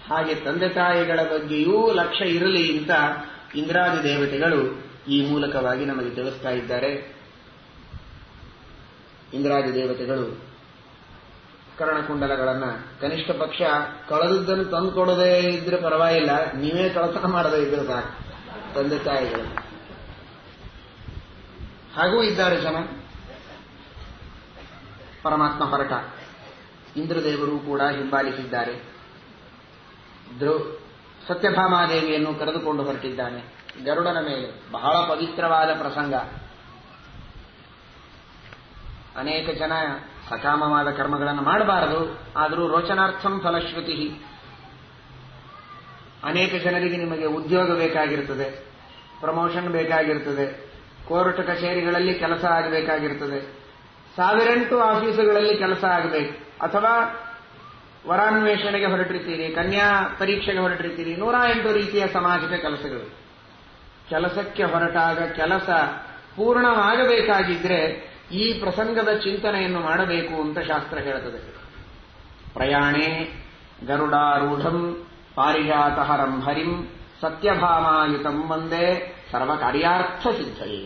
ಹಾಗೆ ತಂದೆ ತಾಯಿಗಳ ಬಗ್ಗೆಯೂ ಲಕ್ಷ್ಯ ಇರಲಿ ಅಂತ ಇಂದ್ರಾದಿ ದೇವತೆಗಳು ಈ ಮೂಲಕವಾಗಿ ನಮಗೆ ತಿಳಿಸ್ತಾ ಇದ್ದಾರೆ. ಇಂದ್ರಾದಿ ದೇವತೆಗಳು ಕರ್ಣಕುಂಡಲಗಳನ್ನು ಕನಿಷ್ಠ ಪಕ್ಷ ಕಳೆದದ್ದನ್ನು ತಂದುಕೊಡದೇ ಇದ್ರೆ ಪರವಾಗಿಲ್ಲ, ನೀವೇ ಕಳತನ ಮಾಡದೇ ಇದ್ರೆ ಸಾಕು. ತಂದೆ ತಾಯಿಗಳು ಹಾಗೂ ಇದ್ದಾರೆ ಜನ. ಪರಮಾತ್ಮ ಹೊರಟ, ಇಂದ್ರದೇವರು ಕೂಡ ಹಿಂಬಾಲಿಸಿದ್ದಾರೆ. ಸತ್ಯಭಾಮಾದೇವಿಯನ್ನು ಕರೆದುಕೊಂಡು ಹೊರಟಿದ್ದಾನೆ ಗರುಡನ ಮೇಲೆ. ಬಹಳ ಪವಿತ್ರವಾದ ಪ್ರಸಂಗ. ಅನೇಕ ಜನ ಸಕಾಮವಾದ ಕರ್ಮಗಳನ್ನು ಮಾಡಬಾರದು, ಆದರೂ ರೋಚನಾರ್ಥಂ ಫಲಶ್ರುತಿ. ಅನೇಕ ಜನರಿಗೆ ನಿಮಗೆ ಉದ್ಯೋಗ ಬೇಕಾಗಿರುತ್ತದೆ, ಪ್ರಮೋಷನ್ ಬೇಕಾಗಿರುತ್ತದೆ, ಕೋರ್ಟ್ ಕಚೇರಿಗಳಲ್ಲಿ ಕೆಲಸ ಆಗಬೇಕಾಗಿರುತ್ತದೆ, 1008 ಆಫೀಸುಗಳಲ್ಲಿ ಕೆಲಸ ಆಗಬೇಕು, ಅಥವಾ ವರಾನ್ವೇಷಣೆಗೆ ಹೊರಟಿರ್ತೀರಿ, ಕನ್ಯಾ ಪರೀಕ್ಷೆಗೆ ಹೊರಟಿರ್ತೀರಿ, 108 ರೀತಿಯ ಸಾಮಾಜಿಕ ಕೆಲಸಗಳು. ಕೆಲಸಕ್ಕೆ ಹೊರಟಾಗ ಕೆಲಸ ಪೂರ್ಣವಾಗಬೇಕಾಗಿದ್ರೆ ಈ ಪ್ರಸಂಗದ ಚಿಂತನೆಯನ್ನು ಮಾಡಬೇಕು ಅಂತ ಶಾಸ್ತ್ರ ಹೇಳುತ್ತದೆ. ಪ್ರಯಾಣೇ ಗರುಡಾರೂಢಂ ಪಾರಿಜಾತಹರಂ ಹರಿಂ ಸತ್ಯಭಾಮಾಯುತಂ ವಂದೇ ಸರ್ವಕಾರ್ಯಾರ್ಥ ಸಿದ್ಧಯೇ.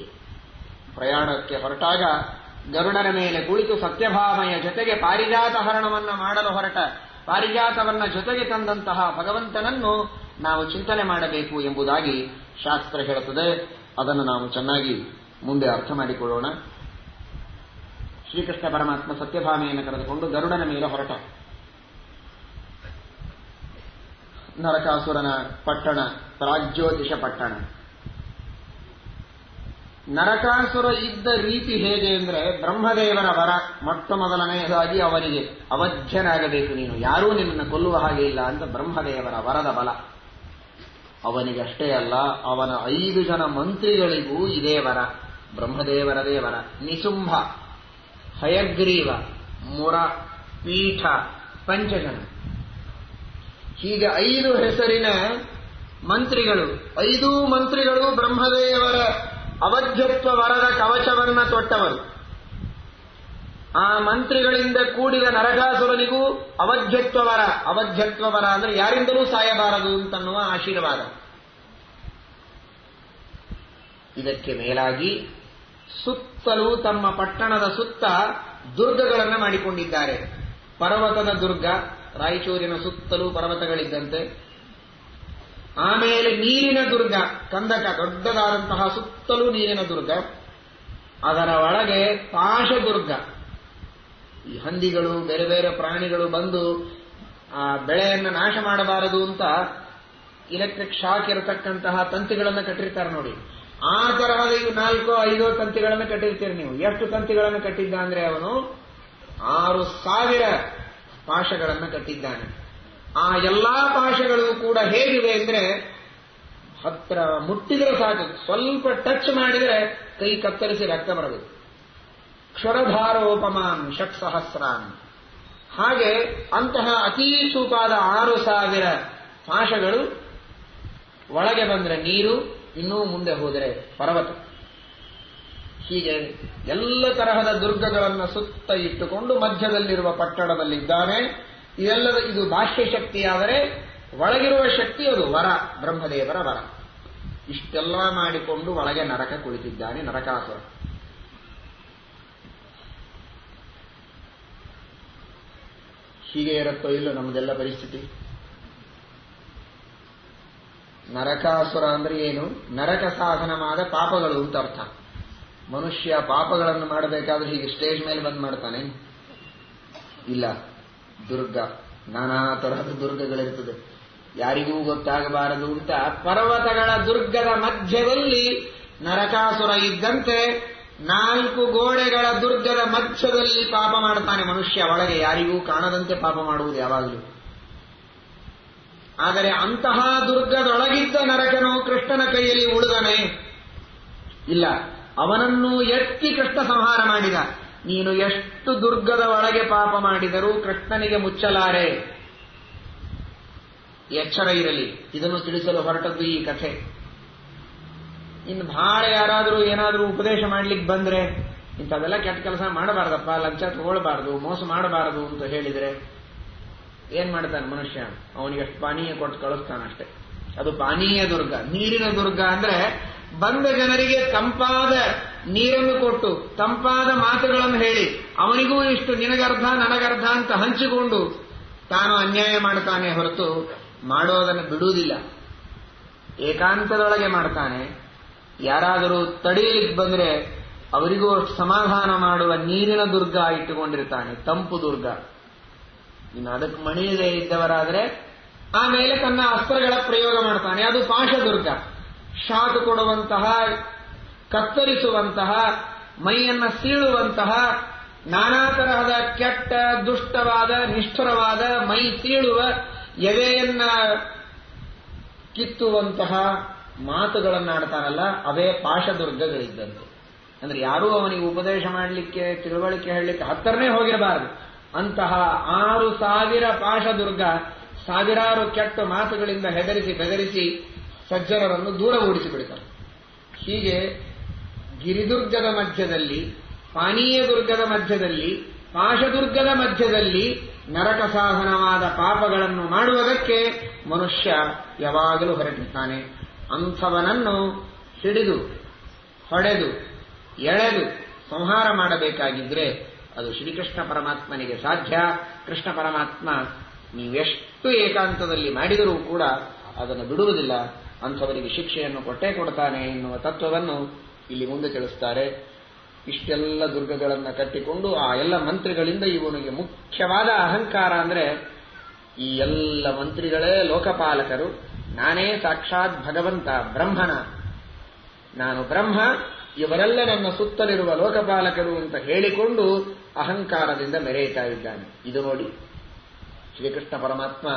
ಪ್ರಯಾಣಕ್ಕೆ ಹೊರಟಾಗ ಗರುಡನ ಮೇಲೆ ಕುಳಿತು ಸತ್ಯಭಾಮೆಯ ಜೊತೆಗೆ ಪಾರಿಜಾತಹರಣವನ್ನು ಮಾಡಲು ಹೊರಟ, ಪಾರಿಜಾತವನ್ನ ಜೊತೆಗೆ ತಂದಂತಹ ಭಗವಂತನನ್ನು ನಾವು ಚಿಂತನೆ ಮಾಡಬೇಕು ಎಂಬುದಾಗಿ ಶಾಸ್ತ್ರ ಹೇಳುತ್ತದೆ. ಅದನ್ನು ನಾವು ಚೆನ್ನಾಗಿ ಮುಂದೆ ಅರ್ಥ ಮಾಡಿಕೊಳ್ಳೋಣ. ಶ್ರೀಕೃಷ್ಣ ಪರಮಾತ್ಮ ಸತ್ಯಭಾಮೆಯನ್ನು ಕರೆದುಕೊಂಡು ಗರುಡನ ಮೇಲೆ ಹೊರಟ. ನರಕಾಸುರನ ಪಟ್ಟಣ ಪ್ರಾಗ್ಜ್ಯೋತಿಷ ಪಟ್ಟಣ. ನರಕಾಸುರ ಇದ್ದ ರೀತಿ ಹೇಗೆ ಅಂದರೆ, ಬ್ರಹ್ಮದೇವರ ವರ. ಮೊಟ್ಟ ಮೊದಲನೆಯದಾಗಿ ಅವನಿಗೆ ಅವಧ್ಯನಾಗಬೇಕು, ನೀನು ಯಾರೂ ನಿನ್ನನ್ನು ಕೊಲ್ಲುವ ಹಾಗೆ ಇಲ್ಲ ಅಂತ ಬ್ರಹ್ಮದೇವರ ವರದ ಬಲ. ಅವನಿಗಷ್ಟೇ ಅಲ್ಲ, ಅವನ 5 ಜನ ಮಂತ್ರಿಗಳಿಗೂ ಇದೇ ವರ, ಬ್ರಹ್ಮದೇವರದೇ ವರ. ನಿಸುಂಭ, ಹಯಗ್ರೀವ, ಮುರ, ಪೀಠ, ಪಂಚಜನ, ಹೀಗೆ 5 ಹೆಸರಿನ ಮಂತ್ರಿಗಳು. 5 ಮಂತ್ರಿಗಳು ಬ್ರಹ್ಮದೇವರ ಅವಧ್ಯತ್ವ ವರದ ಕವಚವನ್ನ ತೊಟ್ಟವರು. ಆ ಮಂತ್ರಿಗಳಿಂದ ಕೂಡಿದ ನರಕಾಸುರನಿಗೂ ಅವಧ್ಯತ್ವ ವರ. ಅವಧ್ಯತ್ವ ವರ ಅಂದ್ರೆ ಯಾರಿಂದಲೂ ಸಾಯಬಾರದು ಅಂತನ್ನುವ ಆಶೀರ್ವಾದ. ಇದಕ್ಕೆ ಮೇಲಾಗಿ ಸುತ್ತಲೂ ತಮ್ಮ ಪಟ್ಟಣದ ಸುತ್ತ ದುರ್ಗಗಳನ್ನು ಮಾಡಿಕೊಂಡಿದ್ದಾರೆ. ಪರ್ವತದ ದುರ್ಗ, ರಾಯಚೂರಿನ ಸುತ್ತಲೂ ಪರ್ವತಗಳಿದ್ದಂತೆ. ಆಮೇಲೆ ನೀರಿನ ದುರ್ಗ, ಕಂದಕ, ದೊಡ್ಡದಾದಂತಹ ಸುತ್ತಲೂ ನೀರಿನ ದುರ್ಗ. ಅದರ ಒಳಗೆ ಪಾಶದುರ್ಗ, ಈ ಹಂದಿಗಳು, ಬೇರೆ ಬೇರೆ ಪ್ರಾಣಿಗಳು ಬಂದು ಆ ಬೆಳೆಯನ್ನು ನಾಶ ಮಾಡಬಾರದು ಅಂತ ಇಲೆಕ್ಟ್ರಿಕ್ ಶಾಕ್ ಇರತಕ್ಕಂತಹ ತಂತಿಗಳನ್ನು ಕಟ್ಟಿರ್ತಾರೆ ನೋಡಿ. ಆ ತರಹದ 4-5 ತಂತಿಗಳನ್ನು ಕಟ್ಟಿರ್ತೀರಿ ನೀವು. ಎಷ್ಟು ತಂತಿಗಳನ್ನು ಕಟ್ಟಿದ್ದ ಅಂದ್ರೆ ಅವನು 6,000 ಪಾಶಗಳನ್ನು ಕಟ್ಟಿದ್ದಾನೆ. ಆ ಎಲ್ಲಾ ಪಾಶಗಳು ಕೂಡ ಹೇಗಿವೆ ಅಂದ್ರೆ, ಹತ್ರ ಮುಟ್ಟಿದ್ರೆ ಸಾಕು, ಸ್ವಲ್ಪ ಟಚ್ ಮಾಡಿದರೆ ಕೈ ಕತ್ತರಿಸಿ ರಕ್ತ ಬರಬೇಕು. ಕ್ಷರಧಾರೋಪಮಾನ್ ಷಟ್ಸಹಸ್ರಾನ್. ಹಾಗೆ ಅಂತಹ ಅತೀ ಚೂಪಾದ 6,000 ಪಾಶಗಳು. ಒಳಗೆ ಬಂದರೆ ನೀರು, ಇನ್ನೂ ಮುಂದೆ ಹೋದರೆ ಪರ್ವತ. ಹೀಗೆ ಎಲ್ಲ ತರಹದ ದುರ್ಗಗಳನ್ನು ಸುತ್ತ ಇಟ್ಟುಕೊಂಡು ಮಧ್ಯದಲ್ಲಿರುವ ಪಟ್ಟಣದಲ್ಲಿದ್ದಾನೆ. ಇದು ಬಾಹ್ಯ ಶಕ್ತಿಯಾದರೆ, ಒಳಗಿರುವ ಶಕ್ತಿ ಅದು ವರ, ಬ್ರಹ್ಮದೇವರ ವರ. ಇಷ್ಟೆಲ್ಲ ಮಾಡಿಕೊಂಡು ಒಳಗೆ ನರಕ ಕುಳಿತಿದ್ದಾನೆ ನರಕಾಸುರ. ಹೀಗೆ ಇರುತ್ತೋ ಇಲ್ಲೋ ನಮ್ಮದೆಲ್ಲ ಪರಿಸ್ಥಿತಿ. ನರಕಾಸುರ ಅಂದ್ರೆ ಏನು? ನರಕ ಸಾಧನವಾದ ಪಾಪಗಳು ಅಂತ ಅರ್ಥ. ಮನುಷ್ಯ ಪಾಪಗಳನ್ನು ಮಾಡಬೇಕಾದ್ರೆ ಹೀಗೆ ಸ್ಟೇಜ್ ಮೇಲೆ ಬಂದ್ ಮಾಡ್ತಾನೆ? ಇಲ್ಲ. ದುರ್ಗ, ನಾನಾ ತರಹದ ದುರ್ಗಗಳಿರ್ತದೆ, ಯಾರಿಗೂ ಗೊತ್ತಾಗಬಾರದು ಅಂತ ಪರ್ವತಗಳ ದುರ್ಗದ ಮಧ್ಯದಲ್ಲಿ ನರಕಾಸುರ ಇದ್ದಂತೆ 4 ಗೋಡೆಗಳ ದುರ್ಗದ ಮಧ್ಯದಲ್ಲಿ ಪಾಪ ಮಾಡ್ತಾನೆ ಮನುಷ್ಯ. ಒಳಗೆ ಯಾರಿಗೂ ಕಾಣದಂತೆ ಪಾಪ ಮಾಡುವುದು ಯಾವಾಗಲೂ. ಆದರೆ ಅಂತಹ ದುರ್ಗದೊಳಗಿದ್ದ ನರಕನು ಕೃಷ್ಣನ ಕೈಯಲ್ಲಿ ಉಳಿದನೆ ಇಲ್ಲ. ಅವನನ್ನು ಎತ್ತಿ ಕೃಷ್ಣ ಸಂಹಾರ ಮಾಡಿದ. ನೀನು ಎಷ್ಟು ದುರ್ಗದ ಒಳಗೆ ಪಾಪ ಮಾಡಿದರೂ ಕೃಷ್ಣನಿಗೆ ಮುಚ್ಚಲಾರೆ. ಎಚ್ಚರ ಇರಲಿ. ಇದನ್ನು ತಿಳಿಸಲು ಹೊರಟದ್ದು ಈ ಕಥೆ. ಇನ್ನು ಬಹಳ ಯಾರಾದರೂ ಏನಾದರೂ ಉಪದೇಶ ಮಾಡ್ಲಿಕ್ಕೆ ಬಂದ್ರೆ, ಇಂಥವೆಲ್ಲ ಕೆಟ್ಟ ಕೆಲಸ ಮಾಡಬಾರ್ದಪ್ಪ, ಲಂಚ ತಗೊಳ್ಬಾರ್ದು, ಮೋಸ ಮಾಡಬಾರದು ಅಂತ ಹೇಳಿದ್ರೆ ಏನ್ ಮಾಡ್ತಾನೆ ಮನುಷ್ಯ? ಅವನಿಗೆ ಎಷ್ಟು ಪಾನೀಯ ಕೊಟ್ಟು ಕಳಿಸ್ತಾನಷ್ಟೇ. ಅದು ಪಾನೀಯ ದುರ್ಗ. ನೀರಿನ ದುರ್ಗ ಅಂದ್ರೆ ಬಂದ ಜನರಿಗೆ ತಂಪಾದ ನೀರನ್ನು ಕೊಟ್ಟು ತಂಪಾದ ಮಾತುಗಳನ್ನು ಹೇಳಿ ಅವನಿಗೂ ಇಷ್ಟು ನಿನಗರ್ಧ ನನಗರ್ಧ ಅಂತ ಹಂಚಿಕೊಂಡು ತಾನು ಅನ್ಯಾಯ ಮಾಡ್ತಾನೆ ಹೊರತು ಮಾಡೋದನ್ನು ಬಿಡುವುದಿಲ್ಲ. ಏಕಾಂತದೊಳಗೆ ಮಾಡ್ತಾನೆ. ಯಾರಾದರೂ ತಡೆಯಲಿಕ್ಕೆ ಬಂದ್ರೆ ಅವರಿಗೂ ಅಷ್ಟು ಸಮಾಧಾನ ಮಾಡುವ ನೀರಿನ ದುರ್ಗ ಇಟ್ಟುಕೊಂಡಿರ್ತಾನೆ, ತಂಪು ದುರ್ಗ. ಇನ್ನು ಅದಕ್ಕೆ ಮಣಿಯದೇ ಇದ್ದವರಾದರೆ ಆಮೇಲೆ ತನ್ನ ಅಸ್ತ್ರಗಳ ಪ್ರಯೋಗ ಮಾಡ್ತಾನೆ. ಅದು ಪಾಶದುರ್ಗ. ಶಾಕ್ ಕೊಡುವಂತಹ, ಕತ್ತರಿಸುವಂತಹ, ಮೈಯನ್ನ ಸೀಳುವಂತಹ, ನಾನಾ ತರಹದ ಕೆಟ್ಟ, ದುಷ್ಟವಾದ, ನಿಷ್ಠುರವಾದ, ಮೈ ಸೀಳುವ, ಎದೆಯನ್ನ ಕಿತ್ತುವಂತಹ ಮಾತುಗಳನ್ನಾಡ್ತಾನಲ್ಲ, ಅವೇ ಪಾಶದುರ್ಗಗಳಿದ್ದಂತೆ. ಅಂದ್ರೆ ಯಾರೂ ಅವನಿಗೆ ಉಪದೇಶ ಮಾಡಲಿಕ್ಕೆ, ತಿಳುವಳಿಕೆ ಹೇಳಲಿಕ್ಕೆ ಹತ್ತರನೇ ಹೋಗಿರಬಾರದು. ಅಂತಹ 6,000 ಪಾಶದುರ್ಗ ಸಾವಿರಾರು ಕೆಟ್ಟ ಮಾತುಗಳಿಂದ ಹೆದರಿಸಿ ಬೆದರಿಸಿ ಸಜ್ಜನರನ್ನು ದೂರ ಓಡಿಸಿಬಿಡ್ತಾರೆ. ಹೀಗೆ ಗಿರಿದುರ್ಗದ ಮಧ್ಯದಲ್ಲಿ, ಪಾನೀಯ ದುರ್ಗದ ಮಧ್ಯದಲ್ಲಿ, ಪಾಶದುರ್ಗದ ಮಧ್ಯದಲ್ಲಿ ನರಕ ಸಾಧನವಾದ ಪಾಪಗಳನ್ನು ಮಾಡುವುದಕ್ಕೆ ಮನುಷ್ಯ ಯಾವಾಗಲೂ ಹೊರಟಿರ್ತಾನೆ. ಅಂಥವನನ್ನು ಹಿಡಿದು ಹೊಡೆದು ಎಳೆದು ಸಂಹಾರ ಮಾಡಬೇಕಾಗಿದ್ರೆ ಅದು ಶ್ರೀಕೃಷ್ಣ ಪರಮಾತ್ಮನಿಗೆ ಸಾಧ್ಯ. ಕೃಷ್ಣ ಪರಮಾತ್ಮ ನೀವೆಷ್ಟು ಏಕಾಂತದಲ್ಲಿ ಮಾಡಿದರೂ ಕೂಡ ಅದನ್ನು ಬಿಡುವುದಿಲ್ಲ. ಅಂಥವರಿಗೆ ಶಿಕ್ಷೆಯನ್ನು ಕೊಟ್ಟೇ ಕೊಡ್ತಾನೆ ಎನ್ನುವ ತತ್ವವನ್ನು ಇಲ್ಲಿ ಮುಂದೆ ತಿಳಿಸ್ತಾರೆ. ಇಷ್ಟೆಲ್ಲ ದುರ್ಗಗಳನ್ನು ಕಟ್ಟಿಕೊಂಡು ಆ ಎಲ್ಲ ಮಂತ್ರಿಗಳಿಂದ ಇವನಿಗೆ ಮುಖ್ಯವಾದ ಅಹಂಕಾರ ಅಂದ್ರೆ, ಈ ಎಲ್ಲ ಮಂತ್ರಿಗಳೇ ಲೋಕಪಾಲಕರು, ನಾನೇ ಸಾಕ್ಷಾತ್ ಭಗವಂತ ಬ್ರಹ್ಮನ, ನಾನು ಬ್ರಹ್ಮ, ಇವರೆಲ್ಲ ನನ್ನ ಸುತ್ತಲಿರುವ ಲೋಕಪಾಲಕರು ಅಂತ ಹೇಳಿಕೊಂಡು ಅಹಂಕಾರದಿಂದ ಮೆರೆಯುತ್ತಾ ಇದ್ದಾನೆ. ಇದು ನೋಡಿ, ಶ್ರೀಕೃಷ್ಣ ಪರಮಾತ್ಮ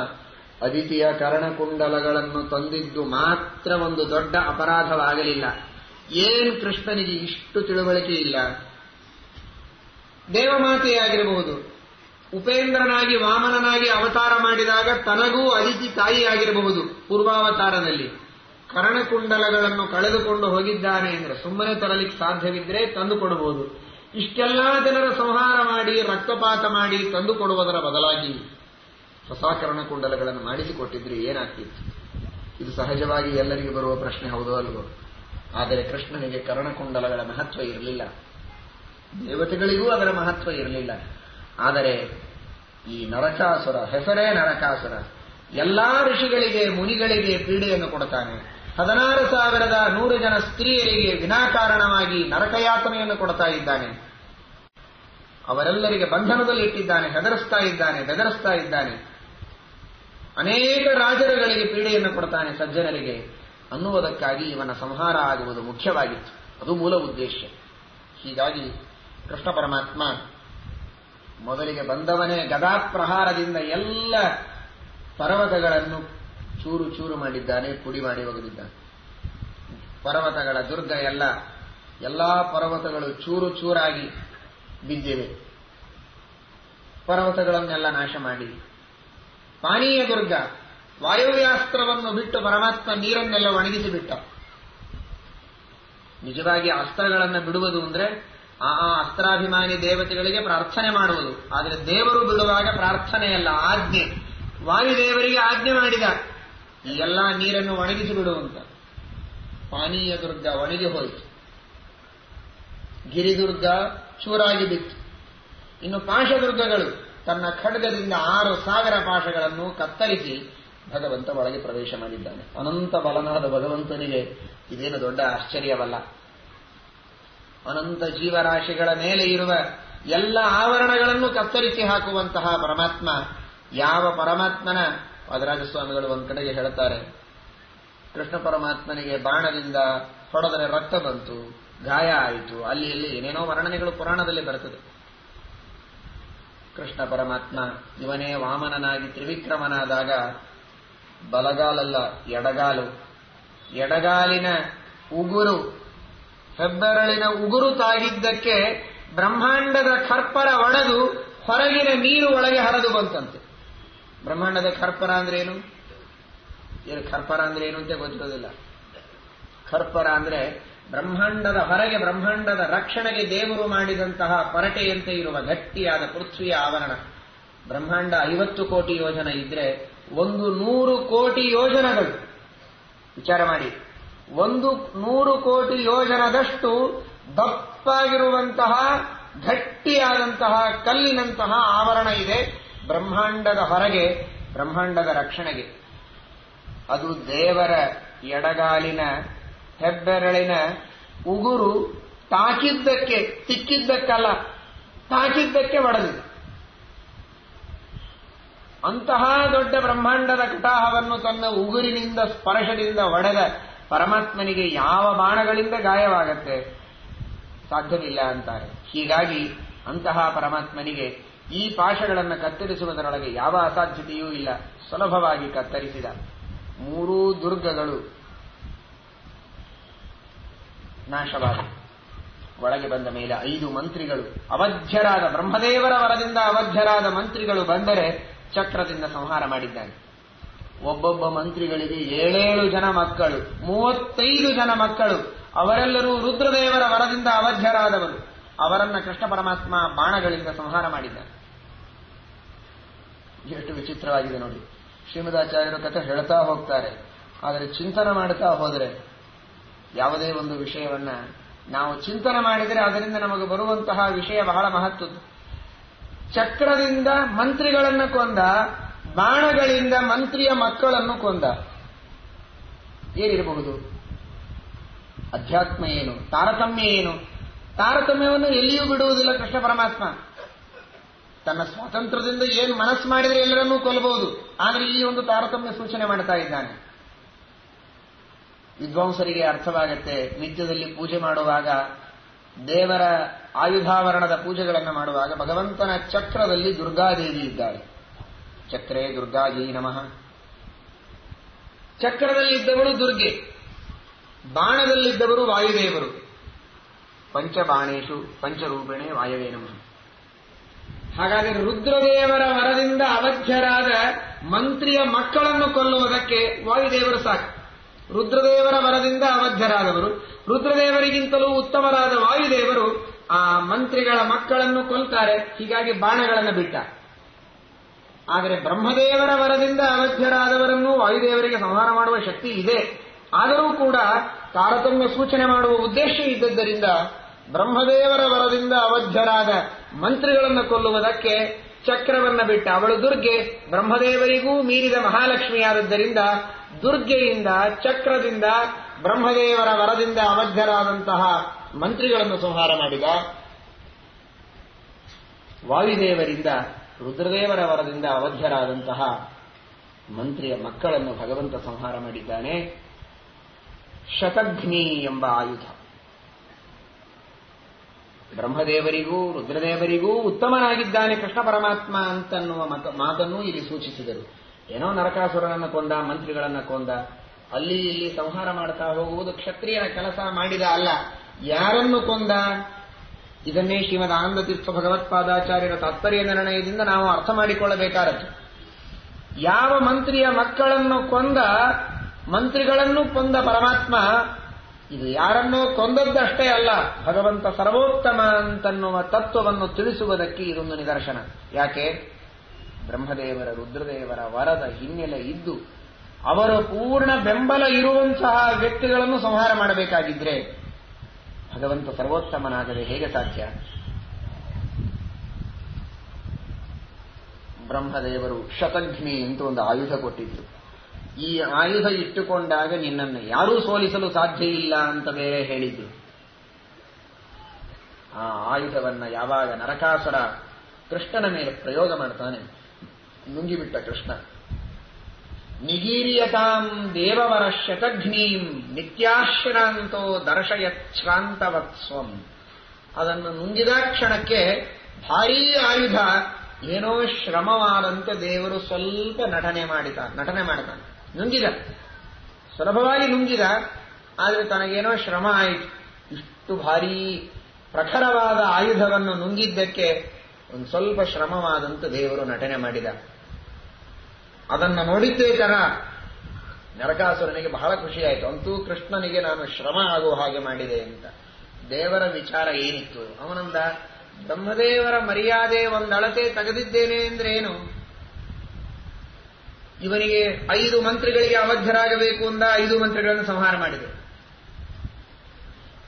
ಅದಿತಿಯ ಕರ್ಣಕುಂಡಲಗಳನ್ನು ತಂದಿದ್ದು ಮಾತ್ರ ಒಂದು ದೊಡ್ಡ ಅಪರಾಧವಾಗಲಿಲ್ಲ. ಏನ್ ಕೃಷ್ಣನಿಗೆ ಇಷ್ಟು ತಿಳುವಳಿಕೆ ಇಲ್ಲ? ದೇವಮಾತೆಯಾಗಿರಬಹುದು, ಉಪೇಂದ್ರನಾಗಿ ವಾಮನನಾಗಿ ಅವತಾರ ಮಾಡಿದಾಗ ತನಗೂ ಅದಿತಿ ತಾಯಿಯಾಗಿರಬಹುದು ಪೂರ್ವಾವತಾರದಲ್ಲಿ. ಕರ್ಣಕುಂಡಲಗಳನ್ನು ಕಳೆದುಕೊಂಡು ಹೋಗಿದ್ದಾನೆ ಅಂದ್ರೆ ಸುಮ್ಮನೆ ತರಲಿಕ್ಕೆ ಸಾಧ್ಯವಿದ್ರೆ ತಂದು ಕೊಡಬಹುದು. ಇಷ್ಟೆಲ್ಲಾ ಜನರ ಸಂಹಾರ ಮಾಡಿ ರಕ್ತಪಾತ ಮಾಡಿ ತಂದು ಕೊಡುವುದರ ಬದಲಾಗಿ ಹೊಸ ಕರ್ಣಕುಂಡಲಗಳನ್ನು ಮಾಡಿಸಿಕೊಟ್ಟಿದ್ರೆ ಏನಾಗ್ತಿತ್ತು? ಇದು ಸಹಜವಾಗಿ ಎಲ್ಲರಿಗೂ ಬರುವ ಪ್ರಶ್ನೆ, ಹೌದೋ ಅಲ್ವೋ? ಆದರೆ ಕೃಷ್ಣನಿಗೆ ಕರ್ಣಕುಂಡಲಗಳ ಮಹತ್ವ ಇರಲಿಲ್ಲ, ದೇವತೆಗಳಿಗೂ ಅದರ ಮಹತ್ವ ಇರಲಿಲ್ಲ. ಆದರೆ ಈ ನರಕಾಸುರ, ಹೆಸರೇ ನರಕಾಸುರ, ಎಲ್ಲಾ ಋಷಿಗಳಿಗೆ ಮುನಿಗಳಿಗೆ ಪೀಡೆಯನ್ನು ಕೊಡ್ತಾನೆ. 16,100 ಜನ ಸ್ತ್ರೀಯರಿಗೆ ವಿನಾಕಾರಣವಾಗಿ ನರಕಯಾತನೆಯನ್ನು ಕೊಡ್ತಾ ಇದ್ದಾನೆ. ಅವರೆಲ್ಲರಿಗೆ ಬಂಧನದಲ್ಲಿ ಇಟ್ಟಿದ್ದಾನೆ, ಹೆದರಿಸ್ತಾ ಇದ್ದಾನೆ, ಬೆದರಿಸ್ತಾ ಇದ್ದಾನೆ. ಅನೇಕ ರಾಜರುಗಳಿಗೆ ಪೀಡೆಯನ್ನು ಕೊಡ್ತಾನೆ ಸಜ್ಜನರಿಗೆ ಅನ್ನುವುದಕ್ಕಾಗಿ ಇವನ ಸಂಹಾರ ಆಗುವುದು ಮುಖ್ಯವಾಗಿತ್ತು. ಅದು ಮೂಲ ಉದ್ದೇಶ. ಹೀಗಾಗಿ ಕೃಷ್ಣ ಪರಮಾತ್ಮ ಮೊದಲಿಗೆ ಬಂದವನೇ ಗದಾಪ್ರಹಾರದಿಂದ ಎಲ್ಲ ಪರ್ವತಗಳನ್ನು ಚೂರು ಚೂರು ಮಾಡಿದ್ದಾನೆ, ಪುಡಿ ಮಾಡಿ ಒಗೆದಿದ್ದಾನೆ. ಪರ್ವತಗಳ ದುರ್ಗ ಎಲ್ಲಾ ಪರ್ವತಗಳು ಚೂರು ಚೂರಾಗಿ ಬಿದ್ದಿವೆ. ಪರ್ವತಗಳನ್ನೆಲ್ಲ ನಾಶ ಮಾಡಿ, ಪಾನೀಯ ದುರ್ಗ ವಾಯುವ್ಯಾಸ್ತ್ರವನ್ನು ಬಿಟ್ಟು ಪರಮಾತ್ಮ ನೀರನ್ನೆಲ್ಲ ಒಣಗಿಸಿಬಿಟ್ಟ. ನಿಜವಾಗಿ ಅಸ್ತ್ರಗಳನ್ನು ಬಿಡುವುದು ಅಂದ್ರೆ ಆ ಅಸ್ತ್ರಾಭಿಮಾನಿ ದೇವತೆಗಳಿಗೆ ಪ್ರಾರ್ಥನೆ ಮಾಡುವುದು. ಆದರೆ ದೇವರು ಬಿಡುವಾಗ ಪ್ರಾರ್ಥನೆಯಲ್ಲ, ಆಜ್ಞೆ. ವಾಯುದೇವರಿಗೆ ಆಜ್ಞೆ ಮಾಡಿದ ಈ ಎಲ್ಲಾ ನೀರನ್ನು ಒಣಗಿಸಿ ಬಿಡುವಂತ. ಪಾನೀಯ ದುರ್ಗ ಒಣಗಿ ಹೋಯಿತು, ಗಿರಿದುರ್ಗ ಚೂರಾಗಿ ಬಿತ್ತು. ಇನ್ನು ಪಾಶದುರ್ಗಗಳು ತನ್ನ ಖಡ್ಗದಿಂದ 6,000 ಪಾಶಗಳನ್ನು ಕತ್ತರಿಸಿ ಭಗವಂತ ಒಳಗೆ ಪ್ರವೇಶ ಮಾಡಿದ್ದಾನೆ. ಅನಂತ ಬಲನಾದ ಭಗವಂತನಿಗೆ ಇದೇನು ದೊಡ್ಡ ಆಶ್ಚರ್ಯವಲ್ಲ. ಅನಂತ ಜೀವರಾಶಿಗಳ ಮೇಲೆ ಇರುವ ಎಲ್ಲ ಆವರಣಗಳನ್ನು ಕತ್ತರಿಸಿ ಹಾಕುವಂತಹ ಪರಮಾತ್ಮ, ಯಾವ ಪರಮಾತ್ಮನ ವಾದರಾಜಸ್ವಾಮಿಗಳು ಒಂದು ಕಡೆಗೆ ಹೇಳ್ತಾರೆ, ಕೃಷ್ಣ ಪರಮಾತ್ಮನಿಗೆ ಬಾಣದಿಂದ ಹೊಡೆದರೆ ರಕ್ತ ಬಂತು, ಗಾಯ ಆಯಿತು, ಅಲ್ಲಿ ಏನೇನೋ ವರ್ಣನೆಗಳು ಪುರಾಣದಲ್ಲಿ ಬರುತ್ತದೆ. ಕೃಷ್ಣ ಪರಮಾತ್ಮ ಇವನೇ ವಾಮನನಾಗಿ ತ್ರಿವಿಕ್ರಮನಾದಾಗ ಬಲಗಾಲಲ್ಲ, ಎಡಗಾಲು. ಎಡಗಾಲಿನ ಉಗುರು, ಹೆಬ್ಬೆರಳಿನ ಉಗುರು ತಾಗಿದ್ದಕ್ಕೆ ಬ್ರಹ್ಮಾಂಡದ ಖರ್ಪರ ಒಡೆದು ಹೊರಗಿನ ನೀರು ಒಳಗೆ ಹರಿದು ಬಂತಂತೆ. ಬ್ರಹ್ಮಾಂಡದ ಖರ್ಪರ ಅಂದ್ರೆ ಏನು? ಖರ್ಪರ ಅಂದ್ರೆ ಏನು ಅಂತ ಗೊತ್ತಿರೋದಿಲ್ಲ. ಖರ್ಪರ ಅಂದ್ರೆ ಬ್ರಹ್ಮಾಂಡದ ಹೊರಗೆ, ಬ್ರಹ್ಮಾಂಡದ ರಕ್ಷಣೆಗೆ ದೇವರು ಮಾಡಿದಂತಹ ಪರಟೆಯಂತೆ ಇರುವ ಗಟ್ಟಿಯಾದ ಪೃಥ್ವಿಯ ಆವರಣ. ಬ್ರಹ್ಮಾಂಡ 50 ಕೋಟಿ ಯೋಜನ ಇದ್ರೆ 100 ಕೋಟಿ ಯೋಜನಗಳು. ವಿಚಾರ ಮಾಡಿ, 100 ಕೋಟಿ ಯೋಜನದಷ್ಟು ದಪ್ಪಾಗಿರುವಂತಹ ಗಟ್ಟಿಯಾದಂತಹ ಕಲ್ಲಿನಂತಹ ಆವರಣ ಇದೆ ಬ್ರಹ್ಮಾಂಡದ ಹೊರಗೆ, ಬ್ರಹ್ಮಾಂಡದ ರಕ್ಷಣೆಗೆ. ಅದು ದೇವರ ಎಡಗಾಲಿನ ಹೆಬ್ಬೆರಳಿನ ಉಗುರು ತಾಕಿದ್ದಕ್ಕೆ, ತಿಕ್ಕಿದ್ದಕ್ಕಲ್ಲ, ತಾಕಿದ್ದಕ್ಕೆ ಒಡೆದಿದೆ. ಅಂತಹ ದೊಡ್ಡ ಬ್ರಹ್ಮಾಂಡದ ಕಟಾಹವನ್ನು ತನ್ನ ಉಗುರಿನಿಂದ ಸ್ಪರ್ಶದಿಂದ ಒಡೆದ ಪರಮಾತ್ಮನಿಗೆ ಯಾವ ಬಾಣಗಳಿಂದ ಗಾಯವಾಗತ್ತೆ? ಸಾಧ್ಯವಿಲ್ಲ ಅಂತಾರೆ. ಹೀಗಾಗಿ ಅಂತಹ ಪರಮಾತ್ಮನಿಗೆ ಈ ಪಾಶಗಳನ್ನು ಕತ್ತರಿಸುವುದರೊಳಗೆ ಯಾವ ಅಸಾಧ್ಯತೆಯೂ ಇಲ್ಲ. ಸುಲಭವಾಗಿ ಕತ್ತರಿಸಿದ. 3 ದುರ್ಗಗಳು ನಾಶವಾದ. ಒಳಗೆ ಬಂದ ಮೇಲೆ 5 ಮಂತ್ರಿಗಳು ಅವಧ್ಯರಾದ, ಬ್ರಹ್ಮದೇವರ ವರದಿಂದ ಅವಧ್ಯರಾದ ಮಂತ್ರಿಗಳು ಬಂದರೆ ಚಕ್ರದಿಂದ ಸಂಹಾರ ಮಾಡಿದ್ದಾನೆ. ಒಬ್ಬೊಬ್ಬ ಮಂತ್ರಿಗಳಿಗೆ 7 ಜನ ಮಕ್ಕಳು, 35 ಜನ ಮಕ್ಕಳು. ಅವರೆಲ್ಲರೂ ರುದ್ರದೇವರ ವರದಿಂದ ಅವಧ್ಯರಾದವರು. ಅವರನ್ನ ಕೃಷ್ಣ ಪರಮಾತ್ಮ ಬಾಣಗಳಿಂದ ಸಂಹಾರ ಮಾಡಿದ್ದಾನೆ. ಎಷ್ಟು ವಿಚಿತ್ರವಾಗಿದೆ ನೋಡಿ. ಶ್ರೀಮದಾಚಾರ್ಯರು ಕಥೆ ಹೇಳ್ತಾ ಹೋಗ್ತಾರೆ. ಆದರೆ ಚಿಂತನೆ ಮಾಡುತ್ತಾ ಹೋದರೆ ಯಾವುದೇ ಒಂದು ವಿಷಯವನ್ನ ನಾವು ಚಿಂತನೆ ಮಾಡಿದರೆ ಅದರಿಂದ ನಮಗೆ ಬರುವಂತಹ ವಿಷಯ ಬಹಳ ಮಹತ್ವದ್ದು. ಚಕ್ರದಿಂದ ಮಂತ್ರಿಗಳನ್ನು ಕೊಂದ, ಬಾಣಗಳಿಂದ ಮಂತ್ರಿಯ ಮಕ್ಕಳನ್ನು ಕೊಂದ. ಏನಿರಬಹುದು? ಅಧ್ಯಾತ್ಮ ಏನು? ತಾರತಮ್ಯ ಏನು? ತಾರತಮ್ಯವನ್ನು ಎಲ್ಲಿಯೂ ಬಿಡುವುದಿಲ್ಲ ಕೃಷ್ಣ ಪರಮಾತ್ಮ. ತನ್ನ ಸ್ವಾತಂತ್ರ್ಯದಿಂದ ಏನು ಮನಸ್ಸು ಮಾಡಿದರೆ ಎಲ್ಲರನ್ನೂ ಕೊಲ್ಲಬಹುದು. ಆದರೆ ಈ ಒಂದು ತಾರತಮ್ಯ ಸೂಚನೆ ಮಾಡ್ತಾ ಇದ್ದಾನೆ. ವಿದ್ವಾಂಸರಿಗೆ ಅರ್ಥವಾಗತ್ತೆ. ನಿತ್ಯದಲ್ಲಿ ಪೂಜೆ ಮಾಡುವಾಗ, ದೇವರ ಆಯುಧಾವರಣದ ಪೂಜೆಗಳನ್ನು ಮಾಡುವಾಗ ಭಗವಂತನ ಚಕ್ರದಲ್ಲಿ ದುರ್ಗಾದೇವಿ ಇದ್ದಾಳೆ. ಚಕ್ರೇ ದುರ್ಗಾಜಿ ನಮಃ. ಚಕ್ರದಲ್ಲಿದ್ದವಳು ದುರ್ಗೆ, ಬಾಣದಲ್ಲಿದ್ದವರು ವಾಯುದೇವರು. ಪಂಚಬಾಣೇಶು ಪಂಚರೂಪಿಣೆ ವಾಯವೇ ನಮಃ. ಹಾಗಾದರೆ ರುದ್ರದೇವರ ವರದಿಂದ ಅವಧ್ಯರಾದ ಮಂತ್ರಿಯ ಮಕ್ಕಳನ್ನು ಕೊಲ್ಲುವುದಕ್ಕೆ ವಾಯುದೇವರು ಸಾಕು. ರುದ್ರದೇವರ ವರದಿಂದ ಅವಧ್ಯರಾದವರು, ರುದ್ರದೇವರಿಗಿಂತಲೂ ಉತ್ತಮರಾದ ವಾಯುದೇವರು ಆ ಮಂತ್ರಿಗಳ ಮಕ್ಕಳನ್ನು ಕೊಲ್ತಾರೆ. ಹೀಗಾಗಿ ಬಾಣಗಳನ್ನು ಬಿಟ್ಟ. ಆದರೆ ಬ್ರಹ್ಮದೇವರ ವರದಿಂದ ಅವಧ್ಯರಾದವರನ್ನು ವಾಯುದೇವರಿಗೆ ಸಂಹಾರ ಮಾಡುವ ಶಕ್ತಿ ಇದೆ. ಆದರೂ ಕೂಡ ತಾರತಮ್ಯ ಸೂಚನೆ ಮಾಡುವ ಉದ್ದೇಶ ಇದ್ದದ್ದರಿಂದ ಬ್ರಹ್ಮದೇವರ ವರದಿಂದ ಅವಧ್ಯರಾದ ಮಂತ್ರಿಗಳನ್ನು ಕೊಲ್ಲುವುದಕ್ಕೆ ಚಕ್ರವನ್ನ ಬಿಟ್ಟ. ಅವಳು ದುರ್ಗೆ, ಬ್ರಹ್ಮದೇವರಿಗೂ ಮೀರಿದ ಮಹಾಲಕ್ಷ್ಮಿಯಾದದ್ದರಿಂದ ದುರ್ಗೆಯಿಂದ, ಚಕ್ರದಿಂದ, ಬ್ರಹ್ಮದೇವರ ವರದಿಂದ ಅವಧ್ಯರಾದಂತಹ ಮಂತ್ರಿಗಳನ್ನು ಸಂಹಾರ ಮಾಡಿದ. ವಾಯುದೇವರಿಂದ, ರುದ್ರದೇವರ ವರದಿಂದ ಅವಧ್ಯರಾದಂತಹ ಮಂತ್ರಿಯ ಮಕ್ಕಳನ್ನು ಭಗವಂತ ಸಂಹಾರ ಮಾಡಿದ್ದಾನೆ. ಶತಘ್ನಿ ಎಂಬ ಆಯುಧ. ಬ್ರಹ್ಮದೇವರಿಗೂ ರುದ್ರದೇವರಿಗೂ ಉತ್ತಮನಾಗಿದ್ದಾನೆ ಕೃಷ್ಣ ಪರಮಾತ್ಮ ಅಂತನ್ನುವ ಮಾತನ್ನು ಇಲ್ಲಿ ಸೂಚಿಸಿದರು. ಏನೋ ನರಕಾಸುರನನ್ನು ಕೊಂದ, ಮಂತ್ರಿಗಳನ್ನು ಕೊಂದ, ಅಲ್ಲಿ ಇಲ್ಲಿ ಸಂಹಾರ ಮಾಡ್ತಾ ಹೋಗುವುದು ಕ್ಷತ್ರಿಯನ ಕೆಲಸ ಮಾಡಿದ ಅಲ್ಲ. ಯಾರನ್ನು ಕೊಂದ? ಇದನ್ನೇ ಶ್ರೀಮದ್ ಆನಂದ ತೀರ್ಥ ಭಗವತ್ಪಾದಾಚಾರ್ಯರ ತಾತ್ಪರ್ಯ ನಿರ್ಣಯದಿಂದ ನಾವು ಅರ್ಥ ಮಾಡಿಕೊಳ್ಳಬೇಕಾದದ್ದು. ಯಾವ ಮಂತ್ರಿಯ ಮಕ್ಕಳನ್ನು ಕೊಂದ, ಮಂತ್ರಿಗಳನ್ನು ಕೊಂದ ಪರಮಾತ್ಮ, ಇದು ಯಾರನ್ನೋ ಕೊಂದದ್ದಷ್ಟೇ ಅಲ್ಲ, ಭಗವಂತ ಸರ್ವೋತ್ತಮ ಅಂತನ್ನುವ ತತ್ವವನ್ನು ತಿಳಿಸುವುದಕ್ಕೆ ಇದೊಂದು ನಿದರ್ಶನ. ಯಾಕೆ? ಬ್ರಹ್ಮದೇವರ, ರುದ್ರದೇವರ ವರದ ಹಿನ್ನೆಲೆ ಇದ್ದು ಅವರ ಪೂರ್ಣ ಬೆಂಬಲ ಇರುವಂತಹ ವ್ಯಕ್ತಿಗಳನ್ನು ಸಂಹಾರ ಮಾಡಬೇಕಾಗಿದ್ರೆ ಭಗವಂತ ಸರ್ವೋತ್ತಮನಾಗದೆ ಹೇಗೆ ಸಾಧ್ಯ? ಬ್ರಹ್ಮದೇವರು ಶತಘ್ನಿ ಅಂತ ಒಂದು ಆಯುಧ ಕೊಟ್ಟಿದ್ರು. ಈ ಆಯುಧ ಇಟ್ಟುಕೊಂಡಾಗ ನಿನ್ನನ್ನು ಯಾರೂ ಸೋಲಿಸಲು ಸಾಧ್ಯ ಇಲ್ಲ ಅಂತ ಬೇರೆ ಹೇಳಿದ್ರು. ಆ ಆಯುಧವನ್ನ ಯಾವಾಗ ನರಕಾಸುರ ಕೃಷ್ಣನ ಮೇಲೆ ಪ್ರಯೋಗ ಮಾಡ್ತಾನೆ, ನುಂಗಿಬಿಟ್ಟ ಕೃಷ್ಣ. ನಿಗೀರ್ಯತಾಂ ದೇವವರ ಶತಘ್ನೀಂ ನಿತ್ಯಾಶ್ರಾಂತೋ ದರ್ಶಯಚ್ಛ್ರಾಂತವತ್ಸ್ವಂ. ಅದನ್ನು ನುಂಗಿದ ಕ್ಷಣಕ್ಕೆ ಭಾರೀ ಆಯುಧ ಏನೋ ಶ್ರಮವಾದಂತೆ ದೇವರು ಸ್ವಲ್ಪ ನಟನೆ ಮಾಡ್ತಾನೆ. ನುಂಗಿದ, ಸುಲಭವಾಗಿ ನುಂಗಿದ. ಆದರೆ ತನಗೇನೋ ಶ್ರಮ ಆಯಿತು. ಇಷ್ಟು ಭಾರೀ ಪ್ರಖರವಾದ ಆಯುಧವನ್ನು ನುಂಗಿದ್ದಕ್ಕೆ ಒಂದು ಸ್ವಲ್ಪ ಶ್ರಮವಾದಂತ ದೇವರು ನಟನೆ ಮಾಡಿದ. ಅದನ್ನು ನೋಡಿದ್ದೇ ತರ ನರಕಾಸುರನಿಗೆ ಬಹಳ ಖುಷಿಯಾಯಿತು. ಅಂತೂ ಕೃಷ್ಣನಿಗೆ ನಾನು ಶ್ರಮ ಆಗುವ ಹಾಗೆ ಮಾಡಿದೆ ಅಂತ. ದೇವರ ವಿಚಾರ ಏನಿತ್ತು? ಅವನಂದ, ಬ್ರಹ್ಮದೇವರ ಮರ್ಯಾದೆ ಒಂದಳತೆ ತೆಗೆದಿದ್ದೇನೆ ಅಂದ್ರೆ ಏನು? ಇವನಿಗೆ 5 ಮಂತ್ರಿಗಳಿಗೆ ಅಬದ್ಧರಾಗಬೇಕು ಅಂದ 5 ಮಂತ್ರಿಗಳನ್ನು ಸಂಹಾರ ಮಾಡಿದೆ.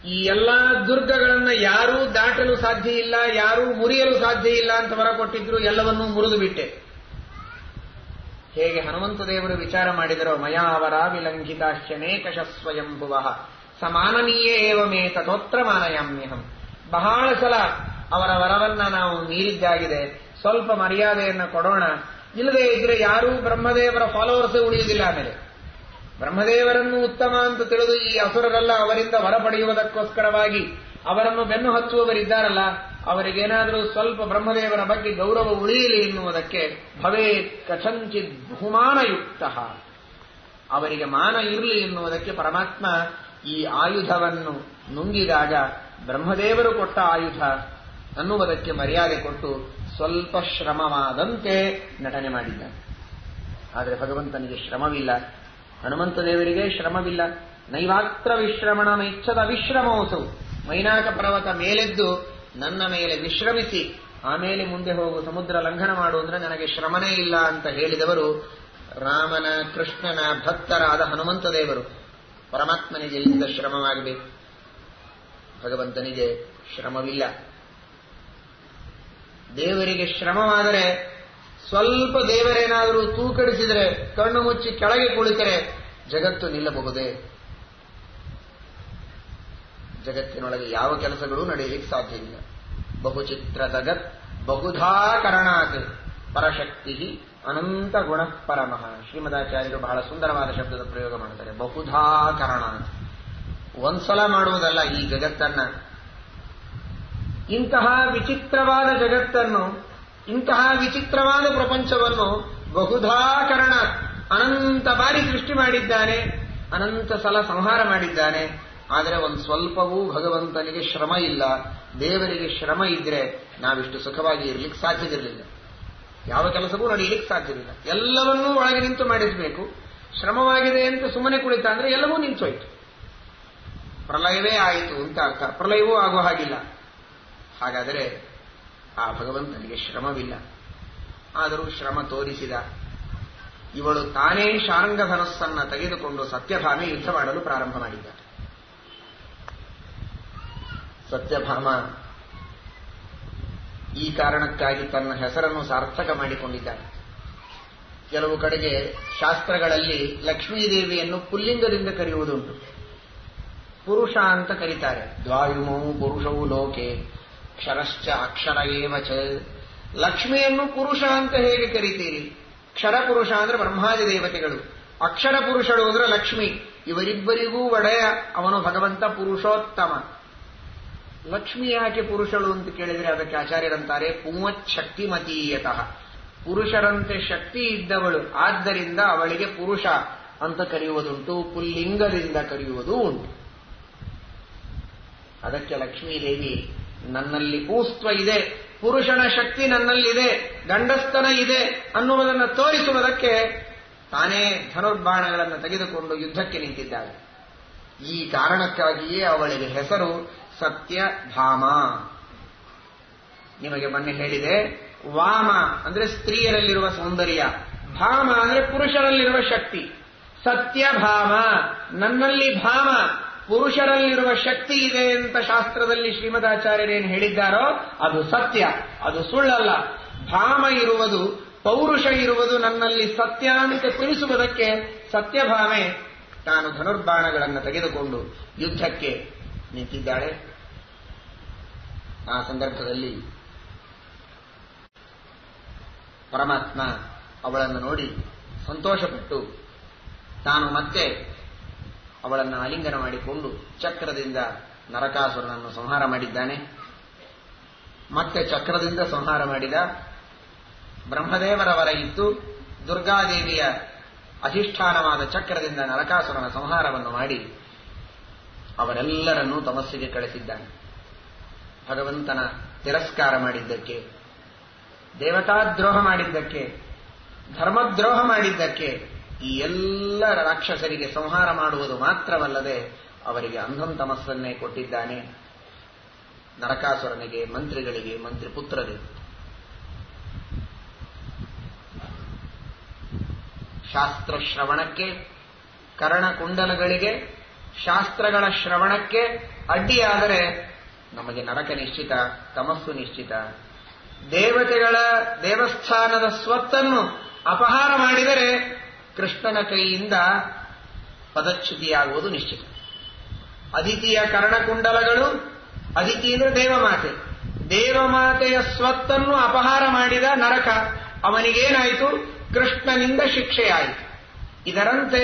ಈ ಎಲ್ಲಾ ದುರ್ಗಗಳನ್ನ ಯಾರೂ ದಾಟಲು ಸಾಧ್ಯ ಇಲ್ಲ, ಯಾರೂ ಮುರಿಯಲು ಸಾಧ್ಯ ಇಲ್ಲ ಅಂತ ವರ ಕೊಟ್ಟಿದ್ರು, ಎಲ್ಲವನ್ನೂ ಮುರಿದು ಬಿಟ್ಟೆ. ಹೇಗೆ ಹನುಮಂತ ದೇವರು ವಿಚಾರ ಮಾಡಿದರೋ, ಮಯಾವರ ವಿಲಂಘಿತಾಶ್ಚನೇಕಶ ಸ್ವಯಂಭುವ ಸಮಾನನೀಯ ಏವಮೇ ತಥೋತ್ರ ಮಾನಯಾಮ್ಯಹಂ. ಬಹಳ ಸಲ ಅವರ ವರವನ್ನ ನಾವು ಮೀರಿದ್ದಾಗಿದೆ, ಸ್ವಲ್ಪ ಮರ್ಯಾದೆಯನ್ನು ಕೊಡೋಣ. ಇಲ್ಲದೆ ಇದ್ರೆ ಯಾರೂ ಬ್ರಹ್ಮದೇವರ ಫಾಲೋವರ್ಸೇ ಉಳಿಯುವುದಿಲ್ಲ. ಆಮೇಲೆ ಬ್ರಹ್ಮದೇವರನ್ನು ಉತ್ತಮ ಅಂತ ತಿಳಿದು ಈ ಅಸುರರೆಲ್ಲ ಅವರಿಂದ ವರ ಪಡೆಯುವುದಕ್ಕೋಸ್ಕರವಾಗಿ ಅವರನ್ನು ಬೆನ್ನು ಹಚ್ಚುವವರಿದ್ದಾರಲ್ಲ, ಅವರಿಗೇನಾದರೂ ಸ್ವಲ್ಪ ಬ್ರಹ್ಮದೇವರ ಬಗ್ಗೆ ಗೌರವ ಉಳಿಯಲಿ ಎನ್ನುವುದಕ್ಕೆ ಭವೇ ಕಥಂಚಿತ್ ಬಹುಮಾನಯುಕ್ತ, ಅವರಿಗೆ ಮಾನ ಇರಲಿ ಎನ್ನುವುದಕ್ಕೆ ಪರಮಾತ್ಮ ಈ ಆಯುಧವನ್ನು ನುಂಗಿದಾಗ ಬ್ರಹ್ಮದೇವರು ಕೊಟ್ಟ ಆಯುಧ ಅನ್ನುವುದಕ್ಕೆ ಮರ್ಯಾದೆ ಕೊಟ್ಟು ಸ್ವಲ್ಪ ಶ್ರಮವಾದಂತೆ ನಟನೆ ಮಾಡಿದ್ದಾನೆ. ಆದರೆ ಭಗವಂತನಿಗೆ ಶ್ರಮವಿಲ್ಲ, ಹನುಮಂತ ದೇವರಿಗೆ ಶ್ರಮವಿಲ್ಲ. ನೈವಾತ್ರ ವಿಶ್ರಮಣ ಇಚ್ಛದ ವಿಶ್ರಮೋಸು. ಮೈನಾಕ ಪರ್ವತ ಮೇಲೆದ್ದು ನನ್ನ ಮೇಲೆ ವಿಶ್ರಮಿಸಿ ಆಮೇಲೆ ಮುಂದೆ ಹೋಗು, ಸಮುದ್ರ ಲಂಘನ ಮಾಡು ಅಂದ್ರೆ ನನಗೆ ಶ್ರಮನೇ ಇಲ್ಲ ಅಂತ ಹೇಳಿದವರು ರಾಮನ ಕೃಷ್ಣನ ಭಕ್ತರಾದ ಹನುಮಂತ ದೇವರು. ಪರಮಾತ್ಮನಿಗೆ ಎಲ್ಲಿಂದ ಶ್ರಮವಾಗಬೇಕು? ಭಗವಂತನಿಗೆ ಶ್ರಮವಿಲ್ಲ. ದೇವರಿಗೆ ಶ್ರಮವಾದರೆ ಸ್ವಲ್ಪ ದೇವರೇನಾದರೂ ತೂಕಡಿಸಿದರೆ, ಕಣ್ಣು ಮುಚ್ಚಿ ಕೆಳಗೆ ಕುಳಿತರೆ ಜಗತ್ತು ನಿಲ್ಲಬಹುದೇ? ಜಗತ್ತಿನೊಳಗೆ ಯಾವ ಕೆಲಸಗಳೂ ನಡೆಯಲಿಕ್ಕೆ ಸಾಧ್ಯ ಇಲ್ಲ. ಬಹುಚಿತ್ರ ಜಗತ್ ಬಹುಧಾ ಕರಣಾತ್ ಪರಶಕ್ತಿ ಅನಂತ ಗುಣ ಪರಮಃ. ಶ್ರೀಮದಾಚಾರ್ಯರು ಬಹಳ ಸುಂದರವಾದ ಶಬ್ದದ ಪ್ರಯೋಗ ಮಾಡ್ತಾರೆ. ಬಹುಧಾ ಕರಣಾತ್, ಒಂದ್ಸಲ ಮಾಡುವುದಲ್ಲ ಈ ಜಗತ್ತನ್ನ. ಇಂತಹ ವಿಚಿತ್ರವಾದ ಜಗತ್ತನ್ನು, ಇಂತಹ ವಿಚಿತ್ರವಾದ ಪ್ರಪಂಚವನ್ನು ಬಹುಧಾ ಕರಣ, ಅನಂತ ಬಾರಿ ಸೃಷ್ಟಿ ಮಾಡಿದ್ದಾನೆ, ಅನಂತ ಸಲ ಸಂಹಾರ ಮಾಡಿದ್ದಾನೆ. ಆದರೆ ಒಂದು ಸ್ವಲ್ಪವೂ ಭಗವಂತನಿಗೆ ಶ್ರಮ ಇಲ್ಲ. ದೇವರಿಗೆ ಶ್ರಮ ಇದ್ರೆ ನಾವಿಷ್ಟು ಸುಖವಾಗಿ ಇರಲಿಕ್ಕೆ ಸಾಧ್ಯವಿರಲಿಲ್ಲ, ಯಾವ ಕೆಲಸವೂ ನಡೆಯಲಿಕ್ಕೆ ಸಾಧ್ಯವಿಲ್ಲ. ಎಲ್ಲವನ್ನೂ ಒಳಗೆ ನಿಂತು ಮಾಡಿಸಬೇಕು. ಶ್ರಮವಾಗಿದೆ ಅಂತ ಸುಮ್ಮನೆ ಕುಳಿತ ಅಂದ್ರೆ ಎಲ್ಲವೂ ನಿಂತೋಯ್ತು, ಪ್ರಳಯವೇ ಆಯಿತು ಅಂತ ಅರ್ಥ. ಪ್ರಳಯವೂ ಆಗುವ ಹಾಗಿಲ್ಲ. ಹಾಗಾದರೆ ಆ ಭಗವಂತನಿಗೆ ಶ್ರಮವಿಲ್ಲ. ಆದರೂ ಶ್ರಮ ತೋರಿಸಿದ. ಇವಳು ತಾನೇ ಶಾರ್ಂಗಧನಸ್ಸನ್ನ ತೆಗೆದುಕೊಂಡು ಸತ್ಯಭಾಮೆ ಯುದ್ಧ ಮಾಡಲು ಪ್ರಾರಂಭ ಮಾಡಿದ್ದಾಳೆ. ಸತ್ಯಭಾಮ ಈ ಕಾರಣಕ್ಕಾಗಿ ತನ್ನ ಹೆಸರನ್ನು ಸಾರ್ಥಕ ಮಾಡಿಕೊಂಡಿದ್ದಾಳೆ. ಕೆಲವು ಕಡೆಗೆ ಶಾಸ್ತ್ರಗಳಲ್ಲಿ ಲಕ್ಷ್ಮೀದೇವಿಯನ್ನು ಪುಲ್ಲಿಂಗದಿಂದ ಕರೆಯುವುದುಂಟು. ಪುರುಷ ಅಂತ ಕರೀತಾರೆ. ದ್ವಾಯುಮೌ ಪುರುಷವು ಲೋಕೆ ಕ್ಷರಶ್ಚ ಅಕ್ಷರ ಏವ ಚ. ಲಕ್ಷ್ಮಿಯನ್ನು ಪುರುಷ ಅಂತ ಹೇಗೆ ಕರೀತೀರಿ? ಕ್ಷರ ಪುರುಷ ಅಂದ್ರೆ ಬ್ರಹ್ಮಾದಿ ದೇವತೆಗಳು, ಅಕ್ಷರ ಪುರುಷಳು ಅಂದ್ರೆ ಲಕ್ಷ್ಮಿ. ಇವರಿಬ್ಬರಿಗೂ ಒಡೆಯ ಅವನು ಭಗವಂತ ಪುರುಷೋತ್ತಮ. ಲಕ್ಷ್ಮಿ ಯಾಕೆ ಪುರುಷಳು ಅಂತ ಕೇಳಿದರೆ ಅದಕ್ಕೆ ಆಚಾರ್ಯರಂತಾರೆ ಪುಂವತ್ ಶಕ್ತಿಮತೀಯತಃ, ಪುರುಷರಂತೆ ಶಕ್ತಿ ಇದ್ದವಳು, ಆದ್ದರಿಂದ ಅವಳಿಗೆ ಪುರುಷ ಅಂತ ಕರೆಯುವುದುಂಟು, ಪುಲ್ಲಿಂಗದಿಂದ ಕರೆಯುವುದೂ ಉಂಟು. ಅದಕ್ಕೆ ಲಕ್ಷ್ಮೀದೇವಿ ನನ್ನಲ್ಲಿ ಪೂಸ್ತ್ವ ಇದೆ, ಪುರುಷನ ಶಕ್ತಿ ನನ್ನಲ್ಲಿದೆ, ಗಂಡಸ್ತನ ಇದೆ ಅನ್ನುವುದನ್ನು ತೋರಿಸುವುದಕ್ಕೆ ತಾನೇ ಧನುರ್ಬಾಣಗಳನ್ನು ತೆಗೆದುಕೊಂಡು ಯುದ್ಧಕ್ಕೆ ನಿಂತಿದ್ದಾಳೆ. ಈ ಕಾರಣಕ್ಕಾಗಿಯೇ ಅವಳಿಗೆ ಹೆಸರು ಸತ್ಯಭಾಮ. ನಿಮಗೆ ಮೊನ್ನೆ ಹೇಳಿದೆ, ವಾಮ ಅಂದ್ರೆ ಸ್ತ್ರೀಯರಲ್ಲಿರುವ ಸೌಂದರ್ಯ, ಭಾಮ ಅಂದ್ರೆ ಪುರುಷರಲ್ಲಿರುವ ಶಕ್ತಿ. ಸತ್ಯಭಾಮ, ನನ್ನಲ್ಲಿ ಭಾಮ ಪುರುಷರಲ್ಲಿರುವ ಶಕ್ತಿ ಇದೆ ಅಂತ ಶಾಸ್ತ್ರದಲ್ಲಿ ಶ್ರೀಮದಾಚಾರ್ಯರೇನು ಹೇಳಿದ್ದಾರೋ ಅದು ಸತ್ಯ, ಅದು ಸುಳ್ಳಲ್ಲ. ಭಾಮ ಇರುವುದು, ಪೌರುಷ ಇರುವುದು ನನ್ನಲ್ಲಿ ಸತ್ಯ ಅಂತ ತಿಳಿಸುವುದಕ್ಕೆ ಸತ್ಯಭಾಮೆ ತಾನು ಧನುರ್ಬಾಣಗಳನ್ನು ತೆಗೆದುಕೊಂಡು ಯುದ್ಧಕ್ಕೆ ನಿಂತಿದ್ದಾಳೆ. ಆ ಸಂದರ್ಭದಲ್ಲಿ ಪರಮಾತ್ಮ ಅವಳನ್ನು ನೋಡಿ ಸಂತೋಷಪಟ್ಟು ತಾನು ಮತ್ತೆ ಅವಳನ್ನು ಆಲಿಂಗನ ಮಾಡಿಕೊಂಡು ಚಕ್ರದಿಂದ ನರಕಾಸುರನನ್ನು ಸಂಹಾರ ಮಾಡಿದ್ದಾನೆ. ಮತ್ತೆ ಚಕ್ರದಿಂದ ಸಂಹಾರ ಮಾಡಿದ. ಬ್ರಹ್ಮದೇವರ ವರ ಇತ್ತು, ದುರ್ಗಾದೇವಿಯ ಅಧಿಷ್ಠಾನವಾದ ಚಕ್ರದಿಂದ ನರಕಾಸುರನ ಸಂಹಾರವನ್ನು ಮಾಡಿ ಅವರೆಲ್ಲರನ್ನೂ ತಮಸ್ಸಿಗೆ ಕಳಿಸಿದ್ದಾನೆ. ಭಗವಂತನ ತಿರಸ್ಕಾರ ಮಾಡಿದ್ದಕ್ಕೆ, ದೇವತಾದ್ರೋಹ ಮಾಡಿದ್ದಕ್ಕೆ, ಧರ್ಮದ್ರೋಹ ಮಾಡಿದ್ದಕ್ಕೆ ಈ ಎಲ್ಲ ರಾಕ್ಷಸರಿಗೆ ಸಂಹಾರ ಮಾಡುವುದು ಮಾತ್ರವಲ್ಲದೆ ಅವರಿಗೆ ಅಂಧಂ ತಮಸ್ಸನ್ನೇ ಕೊಟ್ಟಿದ್ದಾನೆ. ನರಕಾಸುರನಿಗೆ, ಮಂತ್ರಿಗಳಿಗೆ, ಮಂತ್ರಿ ಪುತ್ರರಿಗೆ. ಶಾಸ್ತ್ರ ಶ್ರವಣಕ್ಕೆ, ಕರ್ಣಕುಂಡಲಗಳಿಗೆ, ಶಾಸ್ತ್ರಗಳ ಶ್ರವಣಕ್ಕೆ ಅಡ್ಡಿಯಾದರೆ ನಮಗೆ ನರಕ ನಿಶ್ಚಿತ, ತಮಸ್ಸು ನಿಶ್ಚಿತ. ದೇವತೆಗಳ ದೇವಸ್ಥಾನದ ಸ್ವತ್ತನ್ನು ಅಪಹಾರ ಮಾಡಿದರೆ ಕೃಷ್ಣನ ಕೈಯಿಂದ ಪದಚ್ಯುತಿಯಾಗುವುದು ನಿಶ್ಚಿತ. ಅದಿತಿಯ ಕರ್ಣಕುಂಡಲಗಳು, ಅದಿತಿ ಅಂದರೆ ದೇವಮಾತೆ, ದೇವಮಾತೆಯ ಸ್ವತ್ತನ್ನು ಅಪಹಾರ ಮಾಡಿದ ನರಕ, ಅವನಿಗೇನಾಯಿತು? ಕೃಷ್ಣನಿಂದ ಶಿಕ್ಷೆಯಾಯಿತು. ಇದರಂತೆ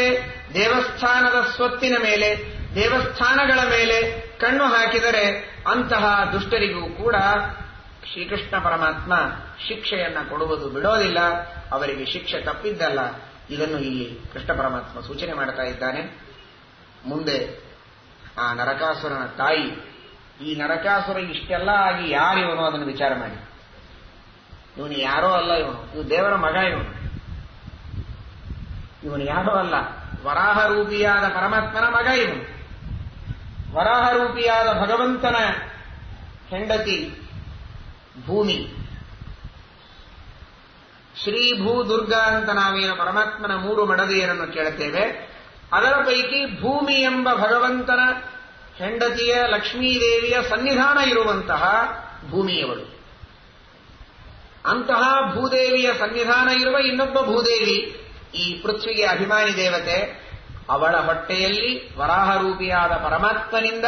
ದೇವಸ್ಥಾನದ ಸ್ವತ್ತಿನ ಮೇಲೆ, ದೇವಸ್ಥಾನಗಳ ಮೇಲೆ ಕಣ್ಣು ಹಾಕಿದರೆ ಅಂತಹ ದುಷ್ಟರಿಗೂ ಕೂಡ ಶ್ರೀಕೃಷ್ಣ ಪರಮಾತ್ಮ ಶಿಕ್ಷೆಯನ್ನ ಕೊಡುವುದು ಬಿಡೋದಿಲ್ಲ. ಅವರಿಗೆ ಶಿಕ್ಷೆ ತಪ್ಪಿದ್ದಲ್ಲ. ಇದನ್ನು ಇಲ್ಲಿ ಕೃಷ್ಣ ಪರಮಾತ್ಮ ಸೂಚನೆ ಮಾಡ್ತಾ ಇದ್ದಾನೆ. ಮುಂದೆ ಆ ನರಕಾಸುರನ ತಾಯಿ, ಈ ನರಕಾಸುರ ಇಷ್ಟೆಲ್ಲ ಆಗಿ ಯಾರಿವನು ಅದನ್ನು ವಿಚಾರ ಮಾಡಿ. ಇವನು ಯಾರೋ ಅಲ್ಲ, ಇವನು ದೇವರ ಮಗ. ಇವನು ಯಾರೋ ಅಲ್ಲ, ವರಾಹ ರೂಪಿಯಾದ ಪರಮಾತ್ಮನ ಮಗ ಇವನು. ವರಾಹ ರೂಪಿಯಾದ ಭಗವಂತನ ಹೆಂಡತಿ ಭೂಮಿ. ಶ್ರೀ ಭೂ ದುರ್ಗಾ ಅಂತ ನಾವೇನು ಪರಮಾತ್ಮನ 3 ಮಡದಿಯರನ್ನು ಕೇಳುತ್ತೇವೆ. ಅದರ ಪೈಕಿ ಭೂಮಿ ಎಂಬ ಭಗವಂತನ ಹೆಂಡತಿಯ ಲಕ್ಷ್ಮೀದೇವಿಯ ಸನ್ನಿಧಾನ ಇರುವಂತಹ ಭೂಮಿಯವಳು. ಅಂತಹ ಭೂದೇವಿಯ ಸನ್ನಿಧಾನ ಇರುವ ಇನ್ನೊಬ್ಬ ಭೂದೇವಿ, ಈ ಪೃಥ್ವಿಗೆ ಅಭಿಮಾನಿ ದೇವತೆ. ಅವಳ ಹೊಟ್ಟೆಯಲ್ಲಿ ವರಾಹರೂಪಿಯಾದ ಪರಮಾತ್ಮನಿಂದ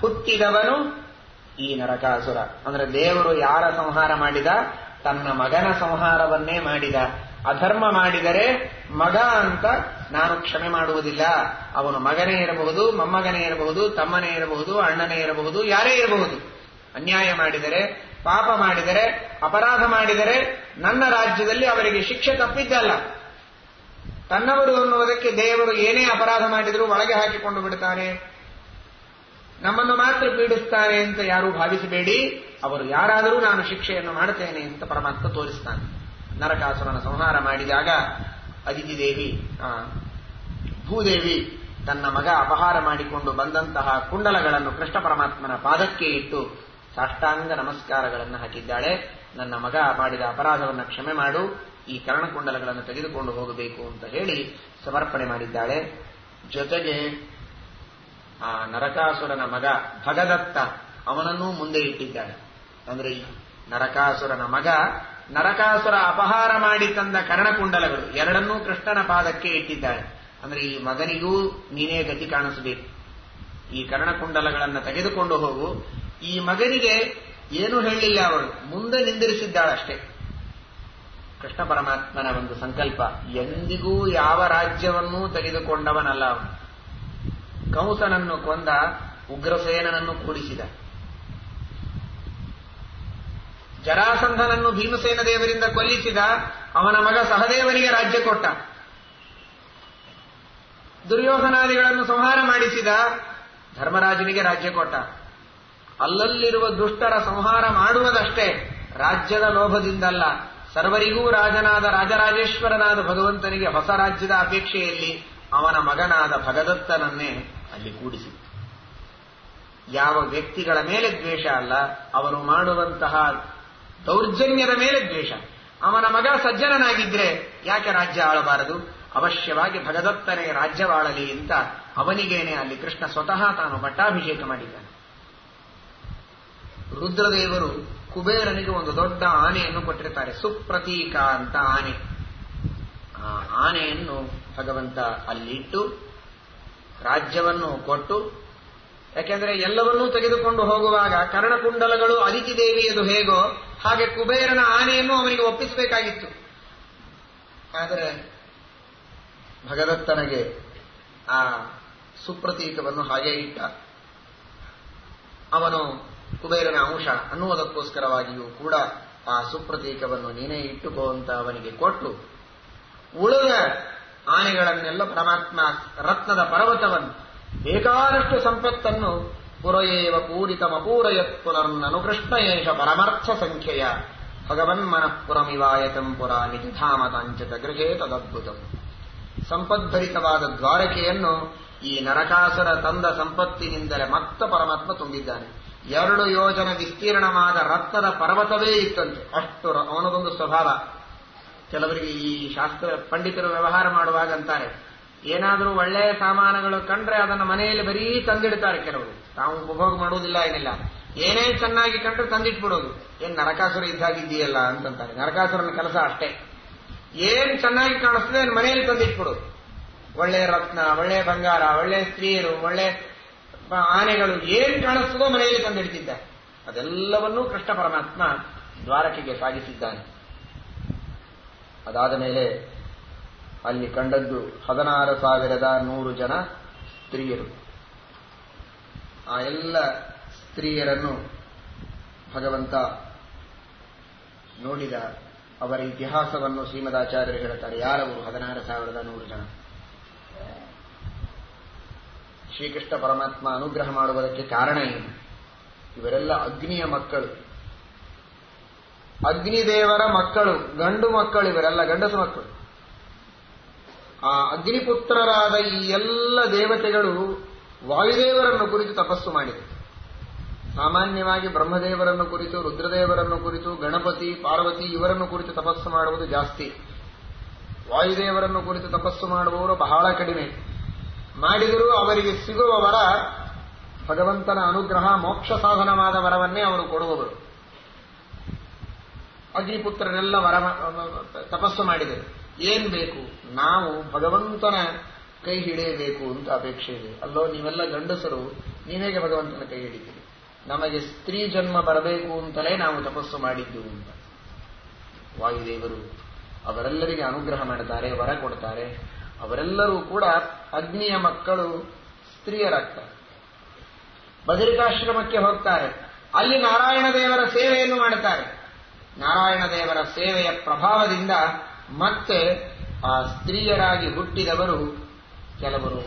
ಹುಟ್ಟಿದವನು ಈ ನರಕಾಸುರ. ಅಂದರೆ ದೇವರು ಯಾರ ಸಂಹಾರ ಮಾಡಿದ? ತನ್ನ ಮಗನ ಸಂಹಾರವನ್ನೇ ಮಾಡಿದ. ಅಧರ್ಮ ಮಾಡಿದರೆ ಮಗ ಅಂತ ನಾನು ಕ್ಷಮೆ ಮಾಡುವುದಿಲ್ಲ. ಅವನು ಮಗನೇ ಇರಬಹುದು, ಮೊಮ್ಮಗನೇ ಇರಬಹುದು, ತಮ್ಮನೇ ಇರಬಹುದು, ಅಣ್ಣನೇ ಇರಬಹುದು, ಯಾರೇ ಇರಬಹುದು. ಅನ್ಯಾಯ ಮಾಡಿದರೆ, ಪಾಪ ಮಾಡಿದರೆ, ಅಪರಾಧ ಮಾಡಿದರೆ ನನ್ನ ರಾಜ್ಯದಲ್ಲಿ ಅವರಿಗೆ ಶಿಕ್ಷೆ ತಪ್ಪಿದ್ದಲ್ಲ. ತನ್ನವರು ಅನ್ನುವುದಕ್ಕೆ ದೇವರು ಏನೇ ಅಪರಾಧ ಮಾಡಿದರೂ ಒಳಗೆ ಹಾಕಿಕೊಂಡು ಬಿಡುತ್ತಾನೆ, ನಮ್ಮನ್ನು ಮಾತ್ರ ಪೀಡಿಸ್ತಾನೆ ಅಂತ ಯಾರೂ ಭಾವಿಸಬೇಡಿ. ಅವರು ಯಾರಾದರೂ ನಾನು ಶಿಕ್ಷೆಯನ್ನು ಮಾಡುತ್ತೇನೆ ಅಂತ ಪರಮಾತ್ಮ ತೋರಿಸ್ತಾನೆ. ನರಕಾಸುರನ ಸಂಹಾರ ಮಾಡಿದಾಗ ಅದಿತಿ ದೇವಿ, ಭೂದೇವಿ ತನ್ನ ಮಗ ಅಪಹಾರ ಮಾಡಿಕೊಂಡು ಬಂದಂತಹ ಕುಂಡಲಗಳನ್ನು ಕೃಷ್ಣ ಪರಮಾತ್ಮನ ಪಾದಕ್ಕೆ ಇಟ್ಟು ಸಾಷ್ಟಾಂಗ ನಮಸ್ಕಾರಗಳನ್ನು ಹಾಕಿದ್ದಾಳೆ. ನನ್ನ ಮಗ ಮಾಡಿದ ಅಪರಾಧವನ್ನು ಕ್ಷಮೆ ಮಾಡು, ಈ ಕರ್ಣಕುಂಡಲಗಳನ್ನು ತೆಗೆದುಕೊಂಡು ಹೋಗಬೇಕು ಅಂತ ಹೇಳಿ ಸಮರ್ಪಣೆ ಮಾಡಿದ್ದಾಳೆ. ಜೊತೆಗೆ ಆ ನರಕಾಸುರನ ಮಗ ಭಗದತ್ತ, ಅವನನ್ನೂ ಮುಂದೆ ಇಟ್ಟಿದ್ದಾಳೆ. ಅಂದ್ರೆ ಈ ನರಕಾಸುರನ ಮಗ, ನರಕಾಸುರ ಅಪಹಾರ ಮಾಡಿ ತಂದ ಕರ್ಣಕುಂಡಲಗಳು ಎರಡನ್ನೂ ಕೃಷ್ಣನ ಪಾದಕ್ಕೆ ಇಟ್ಟಿದ್ದಾಳೆ. ಅಂದ್ರೆ ಈ ಮಗನಿಗೂ ನೀನೇ ಗತಿ ಕಾಣಿಸಬೇಕು, ಈ ಕರ್ಣಕುಂಡಲಗಳನ್ನು ತೆಗೆದುಕೊಂಡು ಹೋಗು. ಈ ಮಗನಿಗೆ ಏನೂ ಹೇಳಿಲ್ಲ, ಅವಳು ಮುಂದೆ ನಿಂದಿರಿಸಿದ್ದಾಳಷ್ಟೇ. ಕೃಷ್ಣ ಪರಮಾತ್ಮನ ಒಂದು ಸಂಕಲ್ಪ, ಎಂದಿಗೂ ಯಾವ ರಾಜ್ಯವನ್ನೂ ತೆಗೆದುಕೊಂಡವನಲ್ಲ ಅವನು. ಕಂಸನನ್ನು ಕೊಂದ, ಉಗ್ರಸೇನನನ್ನು ಕೂಡಿಸಿದ, ಜರಾಸಂಧನನ್ನು ಭೀಮಸೇನ ದೇವರಿಂದ ಕೊಲ್ಲಿಸಿದ, ಅವನ ಮಗ ಸಹದೇವನಿಗೆ ರಾಜ್ಯ ಕೊಟ್ಟ, ದುರ್ಯೋಧನಾದಿಗಳನ್ನು ಸಂಹಾರ ಮಾಡಿಸಿದ, ಧರ್ಮರಾಜನಿಗೆ ರಾಜ್ಯ ಕೊಟ್ಟ. ಅಲ್ಲಲ್ಲಿರುವ ದುಷ್ಟರ ಸಂಹಾರ ಮಾಡುವುದಷ್ಟೇ, ರಾಜ್ಯದ ಲೋಭದಿಂದಲ್ಲ. ಸರ್ವರಿಗೂ ರಾಜನಾದ ರಾಜರಾಜೇಶ್ವರನಾದ ಭಗವಂತನಿಗೆ ಹೊಸ ರಾಜ್ಯದ ಅಪೇಕ್ಷೆಯಲ್ಲಿ ಅವನ ಮಗನಾದ ಭಗದತ್ತನನ್ನೇ ಅಲ್ಲಿ ಕೂಡಿಸಿದ. ಯಾವ ವ್ಯಕ್ತಿಗಳ ಮೇಲೆ ದ್ವೇಷ ಅಲ್ಲ, ಅವರು ಮಾಡುವಂತಹ ದೌರ್ಜನ್ಯದ ಮೇಲೆ ದ್ವೇಷ. ಅವನ ಮಗ ಸಜ್ಜನನಾಗಿದ್ರೆ ಯಾಕೆ ರಾಜ್ಯ ಆಳಬಾರದು? ಅವಶ್ಯವಾಗಿ ಭಗದತ್ತನೇ ರಾಜ್ಯವಾಳಲಿ ಅಂತ ಅವನಿಗೇನೆ ಅಲ್ಲಿ ಕೃಷ್ಣ ಸ್ವತಃ ತಾನು ಪಟ್ಟಾಭಿಷೇಕ ಮಾಡಿದ್ದಾನೆ. ರುದ್ರದೇವರು ಕುಬೇರನಿಗೆ ಒಂದು ದೊಡ್ಡ ಆನೆಯನ್ನು ಕೊಟ್ಟಿರ್ತಾರೆ, ಸುಪ್ರತೀಕ ಅಂತ ಆನೆ. ಆ ಆನೆಯನ್ನು ಭಗವಂತ ಅಲ್ಲಿಟ್ಟು ರಾಜ್ಯವನ್ನು ಕೊಟ್ಟು, ಯಾಕೆಂದ್ರೆ ಎಲ್ಲವನ್ನೂ ತೆಗೆದುಕೊಂಡು ಹೋಗುವಾಗ ಕರ್ಣಕುಂಡಲಗಳು ಅದಿತಿ ದೇವಿಯದು ಹೇಗೋ ಹಾಗೆ ಕುಬೇರನ ಆನೆಯನ್ನು ಅವನಿಗೆ ಒಪ್ಪಿಸಬೇಕಾಗಿತ್ತು. ಆದರೆ ಭಗದತ್ತನಿಗೆ ಆ ಸುಪ್ರತೀಕವನ್ನು ಹಾಗೆ ಇಟ್ಟ. ಅವನು ಕುಬೇರನ ಅಂಶ ಅನ್ನುವುದಕ್ಕೋಸ್ಕರವಾಗಿಯೂ ಕೂಡ ಆ ಸುಪ್ರತೀಕವನ್ನು ನೀನೇ ಇಟ್ಟುಕೋ ಅಂತ ಅವನಿಗೆ ಕೊಟ್ಟು, ಉಳಿದ ಆನೆಗಳನ್ನೆಲ್ಲ ಪರಮಾತ್ಮ ರತ್ನದ ಪರ್ವತವನ್ನು ಬೇಕಾದಷ್ಟು ಸಂಪತ್ತನ್ನು ಪುರಯೇವ ಪೂರಿತಮಪೂರಯತ್ ಪುನರ್ನನುಕೃಷ್ಣ ಏಷ ಪರಮಾರ್ಥ ಸಂಖ್ಯೆಯ ಭಗವನ್ಮನಃಪುರಮಿವಾಯತಂ ಪುರ ನಿಧಿಧಾಮ ತಾಂಚತ ಗೃಹೇ ತದದ್ಭುತಂ. ಸಂಪದ್ಭರಿತವಾದ ದ್ವಾರಕೆಯನ್ನು ಈ ನರಕಾಸುರ ತಂದ ಸಂಪತ್ತಿನಿಂದಲೇ ಮತ್ತ ಪರಮಾತ್ಮ ತುಂಬಿದ್ದಾನೆ. 2 ಯೋಜನ ವಿಸ್ತೀರ್ಣವಾದ ರತ್ನದ ಪರ್ವತವೇ ಇತ್ತಂತೆ. ಅಷ್ಟು ಅವನದೊಂದು ಸ್ವಭಾವ. ಕೆಲವರಿಗೆ ಈ ಶಾಸ್ತ್ರ ಪಂಡಿತರು ವ್ಯವಹಾರ ಮಾಡುವಾಗ ಅಂತಾರೆ, ಏನಾದರೂ ಒಳ್ಳೆಯ ಸಾಮಾನುಗಳು ಕಂಡ್ರೆ ಅದನ್ನು ಮನೆಯಲ್ಲಿ ಬರೀ ತಂದಿಡ್ತಾರೆ. ಕೆಲವರು ತಾವು ಉಪಭೋಗ ಮಾಡುವುದಿಲ್ಲ, ಏನಿಲ್ಲ, ಏನೇ ಚೆನ್ನಾಗಿ ಕಂಡ್ರೆ ತಂದಿಟ್ಬಿಡೋದು. ಏನ್ ನರಕಾಸುರ ಇದ್ದಾಗಿದ್ದೀಯಲ್ಲ ಅಂತಂತಾರೆ. ನರಕಾಸುರನ ಕೆಲಸ ಅಷ್ಟೇ. ಏನ್ ಚೆನ್ನಾಗಿ ಕಾಣಿಸ್ತದೆ ಮನೆಯಲ್ಲಿ ತಂದಿಟ್ಬಿಡೋದು. ಒಳ್ಳೆಯ ರತ್ನ, ಒಳ್ಳೆಯ ಬಂಗಾರ, ಒಳ್ಳೆಯ ಸ್ತ್ರೀಯರು, ಒಳ್ಳೆ ಆನೆಗಳು ಏನ್ ಕಾಣಿಸ್ತದೋ ಮನೆಯಲ್ಲಿ ತಂದಿಡ್ತಿದ್ದ. ಅದೆಲ್ಲವನ್ನೂ ಕೃಷ್ಣ ಪರಮಾತ್ಮ ದ್ವಾರಕೆಗೆ ಸಾಗಿಸಿದ್ದಾನೆ. ಅದಾದ ಮೇಲೆ ಅಲ್ಲಿ ಕಂಡದ್ದು 16,100 ಜನ ಸ್ತ್ರೀಯರು. ಆ ಎಲ್ಲ ಸ್ತ್ರೀಯರನ್ನು ಭಗವಂತ ನೋಡಿದ. ಅವರ ಇತಿಹಾಸವನ್ನು ಶ್ರೀಮದಾಚಾರ್ಯರು ಹೇಳುತ್ತಾರೆ. ಯಾರವರು 16,100 ಜನ? ಶ್ರೀಕೃಷ್ಣ ಪರಮಾತ್ಮ ಅನುಗ್ರಹ ಮಾಡುವುದಕ್ಕೆ ಕಾರಣ ಏನು? ಇವರೆಲ್ಲ ಅಗ್ನಿಯ ಮಕ್ಕಳು, ಅಗ್ನಿದೇವರ ಮಕ್ಕಳು, ಗಂಡು ಮಕ್ಕಳು. ಇವರೆಲ್ಲ ಗಂಡಸು ಮಕ್ಕಳು. ಆ ಅಗ್ನಿಪುತ್ರರಾದ ಈ ಎಲ್ಲ ದೇವತೆಗಳು ವಾಯುದೇವರನ್ನು ಕುರಿತು ತಪಸ್ಸು ಮಾಡಿದರು. ಸಾಮಾನ್ಯವಾಗಿ ಬ್ರಹ್ಮದೇವರನ್ನು ಕುರಿತು, ರುದ್ರದೇವರನ್ನು ಕುರಿತು, ಗಣಪತಿ, ಪಾರ್ವತಿ ಇವರನ್ನು ಕುರಿತು ತಪಸ್ಸು ಮಾಡುವುದು ಜಾಸ್ತಿ. ವಾಯುದೇವರನ್ನು ಕುರಿತು ತಪಸ್ಸು ಮಾಡುವವರು ಬಹಳ ಕಡಿಮೆ. ಮಾಡಿದರೂ ಅವರಿಗೆ ಸಿಗುವ ವರ ಭಗವಂತನ ಅನುಗ್ರಹ, ಮೋಕ್ಷ ಸಾಧನವಾದ ವರವನ್ನೇ ಅವರು ಕೊಡುವವರು. ಅಗ್ನಿಪುತ್ರರೆಲ್ಲ ತಪಸ್ಸು ಮಾಡಿದರು. ಏನ್ ಬೇಕು? ನಾವು ಭಗವಂತನ ಕೈ ಹಿಡಿಯಬೇಕು ಅಂತ ಅಪೇಕ್ಷೆ ಇದೆ. ಅಲ್ಲೋ, ನೀವೆಲ್ಲ ಗಂಡಸರು, ನೀವೇಗೆ ಭಗವಂತನ ಕೈ ಹಿಡಿತೀರಿ? ನಮಗೆ ಸ್ತ್ರೀ ಜನ್ಮ ಬರಬೇಕು ಅಂತಲೇ ನಾವು ತಪಸ್ಸು ಮಾಡಿದ್ದು ಅಂತ ವಾಯುದೇವರು ಅವರೆಲ್ಲರಿಗೆ ಅನುಗ್ರಹ ಮಾಡುತ್ತಾರೆ, ವರ ಕೊಡ್ತಾರೆ. ಅವರೆಲ್ಲರೂ ಕೂಡ ಅಗ್ನಿಯ ಮಕ್ಕಳು, ಸ್ತ್ರೀಯರಾಗ್ತಾರೆ. ಬದರಿಕಾಶ್ರಮಕ್ಕೆ ಹೋಗ್ತಾರೆ. ಅಲ್ಲಿ ನಾರಾಯಣ ದೇವರ ಸೇವೆಯನ್ನು ಮಾಡುತ್ತಾರೆ. ನಾರಾಯಣ ದೇವರ ಸೇವೆಯ ಪ್ರಭಾವದಿಂದ ಮತ್ತೆ ಆ ಸ್ತ್ರೀಯರಾಗಿ ಹುಟ್ಟಿದವರು ಕೆಲವರು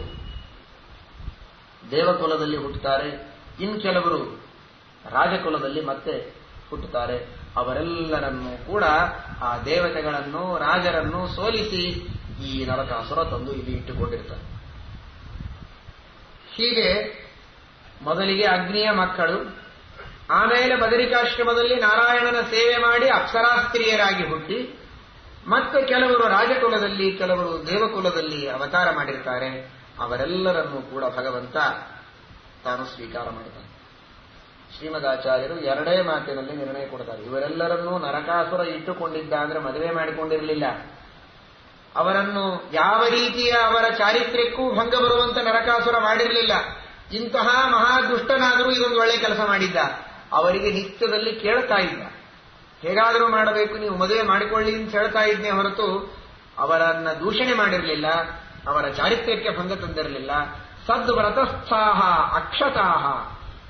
ದೇವಕುಲದಲ್ಲಿ ಹುಟ್ಟುತ್ತಾರೆ, ಇನ್ನು ಕೆಲವರು ರಾಜಕುಲದಲ್ಲಿ ಮತ್ತೆ ಹುಟ್ಟುತ್ತಾರೆ. ಅವರೆಲ್ಲರನ್ನೂ ಕೂಡ ಆ ದೇವತೆಗಳನ್ನು, ರಾಜರನ್ನು ಸೋಲಿಸಿ ಈ ನರಕಾಸುರ ತಂದು ಇಲ್ಲಿ ಇಟ್ಟುಕೊಂಡಿರ್ತಾರೆ. ಹೀಗೆ ಮೊದಲಿಗೆ ಅಗ್ನಿಯ ಮಕ್ಕಳು, ಆಮೇಲೆ ಬದರಿಕಾಶ್ರಮದಲ್ಲಿ ನಾರಾಯಣನ ಸೇವೆ ಮಾಡಿ ಅಪ್ಸರಾಸ್ತ್ರೀಯರಾಗಿ ಹುಟ್ಟಿ, ಮತ್ತೆ ಕೆಲವರು ರಾಜಕುಲದಲ್ಲಿ, ಕೆಲವರು ದೇವಕುಲದಲ್ಲಿ ಅವತಾರ ಮಾಡಿರ್ತಾರೆ. ಅವರೆಲ್ಲರನ್ನೂ ಕೂಡ ಭಗವಂತ ತಾನು ಸ್ವೀಕಾರ ಮಾಡುತ್ತಾನೆ. ಶ್ರೀಮದಾಚಾರ್ಯರು 2 ಮಾತಿನಲ್ಲಿ ನಿರ್ಣಯ ಕೊಡ್ತಾರೆ. ಇವರೆಲ್ಲರನ್ನೂ ನರಕಾಸುರ ಇಟ್ಟುಕೊಂಡಿದ್ದ ಅಂದ್ರೆ ಮದುವೆ ಮಾಡಿಕೊಂಡಿರಲಿಲ್ಲ. ಅವರನ್ನು ಯಾವ ರೀತಿಯ ಅವರ ಚಾರಿತ್ರ್ಯಕ್ಕೂ ಭಂಗ ಬರುವಂತ ನರಕಾಸುರ ಮಾಡಿರಲಿಲ್ಲ. ಇಂತಹ ಮಹಾದುಷ್ಟನಾದರೂ ಇದೊಂದು ಒಳ್ಳೆ ಕೆಲಸ ಮಾಡಿದ್ದ. ಅವರಿಗೆ ನಿತ್ಯದಲ್ಲಿ ಕೇಳ್ತಾ ಇದ್ದ, ಹೇಗಾದರೂ ಮಾಡಬೇಕು, ನೀವು ಮದುವೆ ಮಾಡಿಕೊಳ್ಳಿ ಅಂತ ಹೇಳ್ತಾ ಇದ್ನೇ ಹೊರತು ಅವರನ್ನ ದೂಷಣೆ ಮಾಡಿರಲಿಲ್ಲ, ಅವರ ಚಾರಿತ್ರ್ಯಕ್ಕೆ ಭಂಗ ತಂದಿರಲಿಲ್ಲ. ಸದ್ವ್ರತಸ್ಥಾಹ ಅಕ್ಷತಾಹ,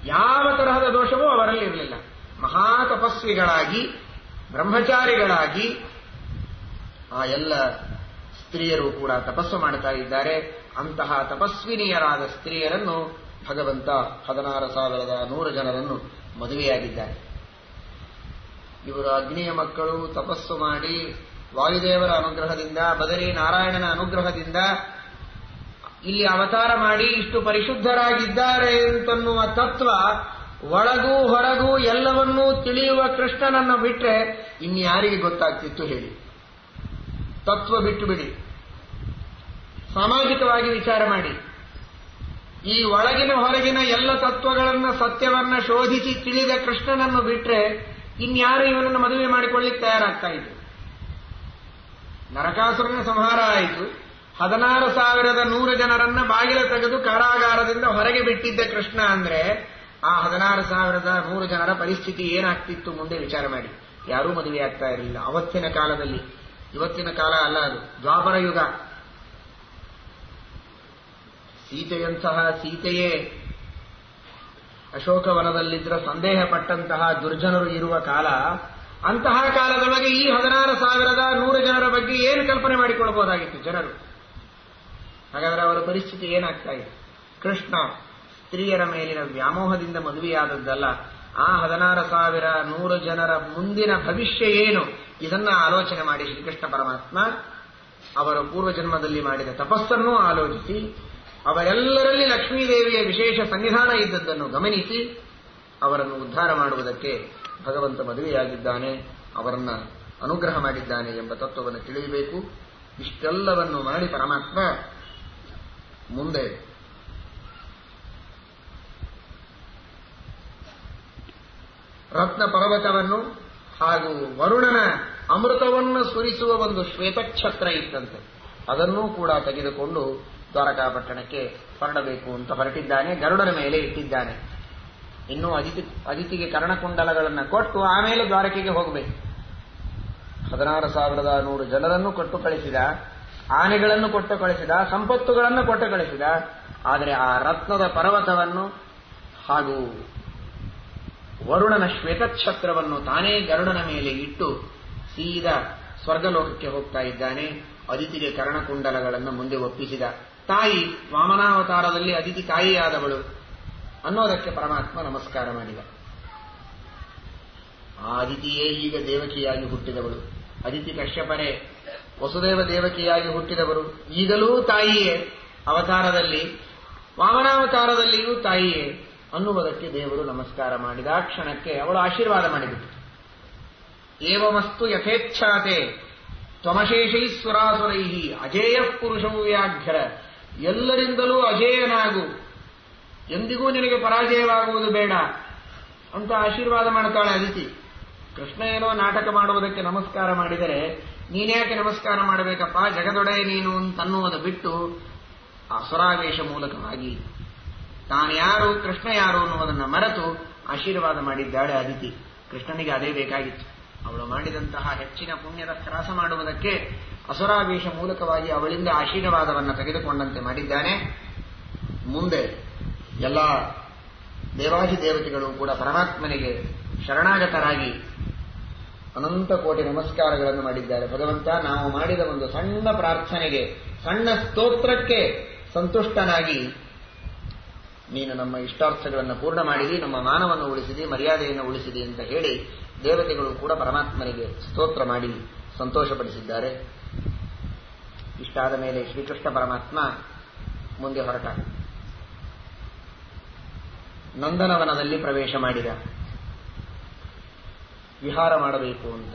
ಯಾವ ತರಹದ ದೋಷವೂ ಅವರಲ್ಲಿ ಇರಲಿಲ್ಲ. ಮಹಾತಪಸ್ವಿಗಳಾಗಿ, ಬ್ರಹ್ಮಚಾರಿಗಳಾಗಿ ಆ ಎಲ್ಲ ಸ್ತ್ರೀಯರು ಕೂಡ ತಪಸ್ಸು ಮಾಡುತ್ತಾ ಇದ್ದಾರೆ. ಅಂತಹ ತಪಸ್ವಿನಿಯರಾದ ಸ್ತ್ರೀಯರನ್ನು ಭಗವಂತ 16,100 ಜನರನ್ನು ಮದುವೆಯಾಗಿದ್ದಾರೆ. ಇವರು ಅಗ್ನಿಯ ಮಕ್ಕಳು, ತಪಸ್ಸು ಮಾಡಿ ವಾಯುದೇವರ ಅನುಗ್ರಹದಿಂದ, ಬದರಿ ನಾರಾಯಣನ ಅನುಗ್ರಹದಿಂದ ಇಲ್ಲಿ ಅವತಾರ ಮಾಡಿ ಇಷ್ಟು ಪರಿಶುದ್ಧರಾಗಿದ್ದಾರೆ ಅಂತನ್ನುವ ತತ್ವ ಒಳಗೂ ಹೊರಗೂ ಎಲ್ಲವನ್ನೂ ತಿಳಿಯುವ ಕೃಷ್ಣನನ್ನು ಬಿಟ್ಟರೆ ಇನ್ಯಾರಿಗೆ ಗೊತ್ತಾಗ್ತಿತ್ತು ಹೇಳಿ? ತತ್ವ ಬಿಟ್ಟು ಬಿಡಿ, ಸಾಮಾಜಿಕವಾಗಿ ವಿಚಾರ ಮಾಡಿ. ಈ ಒಳಗಿನ ಹೊರಗಿನ ಎಲ್ಲ ತತ್ವಗಳನ್ನು, ಸತ್ಯವನ್ನ ಶೋಧಿಸಿ ತಿಳಿದ ಕೃಷ್ಣನನ್ನು ಬಿಟ್ಟರೆ ಇನ್ಯಾರು ಇವನನ್ನು ಮದುವೆ ಮಾಡಿಕೊಳ್ಳಿಕ್ಕೆ ತಯಾರಾಗ್ತಾ ಇದ್ರು? ನರಕಾಸುರನ ಸಂಹಾರ ಆಯಿತು. 16,100 ಜನರನ್ನ ಬಾಗಿಲು ತೆಗೆದು ಕಾರಾಗಾರದಿಂದ ಹೊರಗೆ ಬಿಟ್ಟಿದ್ದ ಕೃಷ್ಣ ಅಂದ್ರೆ ಆ 16,100 ಜನರ ಪರಿಸ್ಥಿತಿ ಏನಾಗ್ತಿತ್ತು ಮುಂದೆ ವಿಚಾರ ಮಾಡಿ. ಯಾರೂ ಮದುವೆ ಆಗ್ತಾ ಇರಲಿಲ್ಲ ಅವತ್ತಿನ ಕಾಲದಲ್ಲಿ. ಇವತ್ತಿನ ಕಾಲ ಅಲ್ಲ, ಅದು ದ್ವಾಪರ ಯುಗ. ಸೀತೆಯೇ ಅಶೋಕವನದಲ್ಲಿದ್ದ ಸಂದೇಹ ಪಟ್ಟಂತಹ ದುರ್ಜನರು ಇರುವ ಕಾಲ. ಅಂತಹ ಕಾಲದೊಳಗೆ ಈ 16,100 ಜನರ ಬಗ್ಗೆ ಏನು ಕಲ್ಪನೆ ಮಾಡಿಕೊಳ್ಳಬಹುದಾಗಿತ್ತು ಜನರು? ಹಾಗಾದರೆ ಅವರ ಪರಿಸ್ಥಿತಿ ಏನಾಗ್ತಾ ಇದೆ? ಕೃಷ್ಣ ಸ್ತ್ರೀಯರ ಮೇಲಿನ ವ್ಯಾಮೋಹದಿಂದ ಮದುವೆಯಾದದ್ದಲ್ಲ, ಆ 16,100 ಜನರ ಮುಂದಿನ ಭವಿಷ್ಯ ಏನು ಇದನ್ನ ಆಲೋಚನೆ ಮಾಡಿ ಶ್ರೀಕೃಷ್ಣ ಪರಮಾತ್ಮ ಅವರ ಪೂರ್ವಜನ್ಮದಲ್ಲಿ ಮಾಡಿದ ತಪಸ್ಸನ್ನೂ ಆಲೋಚಿಸಿ, ಅವರೆಲ್ಲರಲ್ಲಿ ಲಕ್ಷ್ಮೀದೇವಿಯ ವಿಶೇಷ ಸನ್ನಿಧಾನ ಇದ್ದದ್ದನ್ನು ಗಮನಿಸಿ ಅವರನ್ನು ಉದ್ಧಾರ ಮಾಡುವುದಕ್ಕೆ ಭಗವಂತ ಮದುವೆಯಾಗಿದ್ದಾನೆ, ಅವರನ್ನ ಅನುಗ್ರಹ ಮಾಡಿದ್ದಾನೆ ಎಂಬ ತತ್ವವನ್ನು ತಿಳಿಯಬೇಕು. ಇಷ್ಟೆಲ್ಲವನ್ನು ಮಾಡಿ ಪರಮಾತ್ಮ ಮುಂದೆ ರತ್ನ ಪರ್ವತವನ್ನು ಹಾಗೂ ವರುಣನ ಅಮೃತವನ್ನು ಸುರಿಸುವ ಒಂದು ಶ್ವೇತಛತ್ರ ಇತ್ತಂತೆ, ಅದನ್ನೂ ಕೂಡ ತೆಗೆದುಕೊಂಡು ದ್ವಾರಕಾಪಟ್ಟಣಕ್ಕೆ ಹೊರಡಬೇಕು ಅಂತ ಹೊರಟಿದ್ದಾನೆ. ಗರುಡನ ಮೇಲೆ ಇಟ್ಟಿದ್ದಾನೆ. ಇನ್ನೂ ಅದಿತಿಗೆ ಕರ್ಣಕುಂಡಲಗಳನ್ನು ಕೊಟ್ಟು ಆಮೇಲೆ ದ್ವಾರಕೆಗೆ ಹೋಗಬೇಕು. 16,100 ಜನರನ್ನು ಕೊಟ್ಟು ಕಳಿಸಿದ, ಆನೆಗಳನ್ನು ಕೊಟ್ಟು ಕಳಿಸಿದ, ಸಂಪತ್ತುಗಳನ್ನು ಕೊಟ್ಟು ಕಳಿಸಿದ. ಆದರೆ ಆ ರತ್ನದ ಪರ್ವತವನ್ನು ಹಾಗೂ ವರುಣನ ಶ್ವೇತಛತ್ರವನ್ನು ತಾನೇ ಗರುಡನ ಮೇಲೆ ಇಟ್ಟು ಸೀದಾ ಸ್ವರ್ಗಲೋಕಕ್ಕೆ ಹೋಗ್ತಾ ಇದ್ದಾನೆ. ಅದಿತಿಗೆ ಕರ್ಣಕುಂಡಲಗಳನ್ನು ಮುಂದೆ ಒಪ್ಪಿಸಿದ. ತಾಯಿ ವಾಮನಾವತಾರದಲ್ಲಿ ಅದಿತಿ ತಾಯಿಯಾದವಳು ಅನ್ನೋದಕ್ಕೆ ಪರಮಾತ್ಮ ನಮಸ್ಕಾರ ಮಾಡಿದ. ಆ ಅದಿತಿಯೇ ಈಗ ದೇವಕಿಯಾಗಿ ಹುಟ್ಟಿದವಳು. ಅದಿತಿ ಕಶ್ಯಪರೇ ವಸುದೇವ ದೇವಕಿಯಾಗಿ ಹುಟ್ಟಿದವರು. ಈಗಲೂ ತಾಯಿಯೇ, ಅವತಾರದಲ್ಲಿ ವಾಮನಾವತಾರದಲ್ಲಿಯೂ ತಾಯಿಯೇ ಅನ್ನುವುದಕ್ಕೆ ದೇವರು ನಮಸ್ಕಾರ ಮಾಡಿದ. ಕ್ಷಣಕ್ಕೆ ಅವಳು ಆಶೀರ್ವಾದ ಮಾಡಿಬಿಟ್ಟು, ಏವಮಸ್ತು ಯಥೇಚ್ಛಾತೆ ತ್ವಮಶೇಷೈ ಸುರಾಸುರೈ ಅಜೇಯ ಪುರುಷವು ವ್ಯಾಘ್ರ, ಎಲ್ಲರಿಂದಲೂ ಅಜೇಯನಾಗು, ಎಂದಿಗೂ ನಿನಗೆ ಪರಾಜಯವಾಗುವುದು ಬೇಡ ಅಂತ ಆಶೀರ್ವಾದ ಮಾಡ್ತಾಳೆ ಅದಿತಿ. ಕೃಷ್ಣ ಏನೋ ನಾಟಕ ಮಾಡುವುದಕ್ಕೆ ನಮಸ್ಕಾರ ಮಾಡಿದರೆ ನೀನ್ಯಾಕೆ ನಮಸ್ಕಾರ ಮಾಡಬೇಕಪ್ಪ, ಜಗದೊಡೆಯ ನೀನು ಅಂತನ್ನುವುದು ಬಿಟ್ಟು ಅಸುರಾವೇಶ ಮೂಲಕವಾಗಿ ತಾನು ಯಾರು ಕೃಷ್ಣ ಯಾರು ಅನ್ನುವುದನ್ನು ಮರೆತು ಆಶೀರ್ವಾದ ಮಾಡಿದ್ದಾಳೆ ಅದಿತಿ. ಕೃಷ್ಣನಿಗೆ ಅದೇ ಬೇಕಾಗಿತ್ತು. ಅವಳು ಮಾಡಿದಂತಹ ಹೆಚ್ಚಿನ ಪುಣ್ಯದ ಹ್ರಾಸ ಮಾಡುವುದಕ್ಕೆ ಅಸುರಾವೇಶ ಮೂಲಕವಾಗಿ ಅವಳಿಂದ ಆಶೀರ್ವಾದವನ್ನು ತೆಗೆದುಕೊಂಡಂತೆ ಮಾಡಿದ್ದಾನೆ. ಮುಂದೆ ಎಲ್ಲ ದೇವಾಧಿದೇವತೆಗಳು ಕೂಡ ಪರಮಾತ್ಮನಿಗೆ ಶರಣಾಗತರಾಗಿ ಅನಂತ ಕೋಟಿ ನಮಸ್ಕಾರಗಳನ್ನು ಮಾಡಿದ್ದಾರೆ. ಭಗವಂತ, ನಾವು ಮಾಡಿದ ಒಂದು ಸಣ್ಣ ಪ್ರಾರ್ಥನೆಗೆ, ಸಣ್ಣ ಸ್ತೋತ್ರಕ್ಕೆ ಸಂತುಷ್ಟನಾಗಿ ನೀನು ನಮ್ಮ ಇಷ್ಟಾರ್ಥಗಳನ್ನು ಪೂರ್ಣ ಮಾಡಿದಿ, ನಮ್ಮ ಮಾನವನ್ನು ಉಳಿಸಿದಿ, ಮರ್ಯಾದೆಯನ್ನು ಉಳಿಸಿದಿ ಅಂತ ಹೇಳಿ ದೇವತೆಗಳು ಕೂಡ ಪರಮಾತ್ಮನಿಗೆ ಸ್ತೋತ್ರ ಮಾಡಿ ಸಂತೋಷಪಡಿಸಿದ್ದಾರೆ. ಇಷ್ಟಾದ ಮೇಲೆ ಶ್ರೀಕೃಷ್ಣ ಪರಮಾತ್ಮ ಮುಂದೆ ಹೊರಟ. ನಂದನವನದಲ್ಲಿ ಪ್ರವೇಶ ಮಾಡಿದ, ವಿಹಾರ ಮಾಡಬೇಕು ಅಂತ.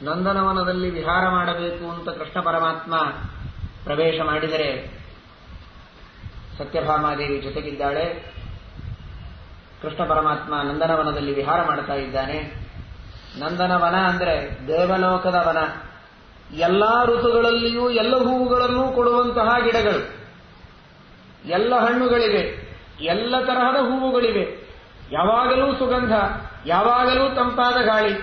ನಂದನವನದಲ್ಲಿ ವಿಹಾರ ಮಾಡಬೇಕು ಅಂತ ಕೃಷ್ಣ ಪರಮಾತ್ಮ ಪ್ರವೇಶ ಮಾಡಿದರೆ ಸತ್ಯಭಾಮಾದೇವಿ ಜೊತೆಗಿದ್ದಾಳೆ. ಕೃಷ್ಣ ಪರಮಾತ್ಮ ನಂದನವನದಲ್ಲಿ ವಿಹಾರ ಮಾಡ್ತಾ ಇದ್ದಾನೆ. ನಂದನವನ ಅಂದರೆ ದೇವಲೋಕದ ವನ. ಎಲ್ಲಾ ಋತುಗಳಲ್ಲಿಯೂ ಎಲ್ಲ ಹೂವುಗಳನ್ನೂ ಕೊಡುವಂತಹ ಗಿಡಗಳು, ಎಲ್ಲ ಹಣ್ಣುಗಳಿವೆ, ಎಲ್ಲ ತರಹದ ಹೂವುಗಳಿವೆ, ಯಾವಾಗಲೂ ಸುಗಂಧ, ಯಾವಾಗಲೂ ತಂಪಾದ ಗಾಳಿ,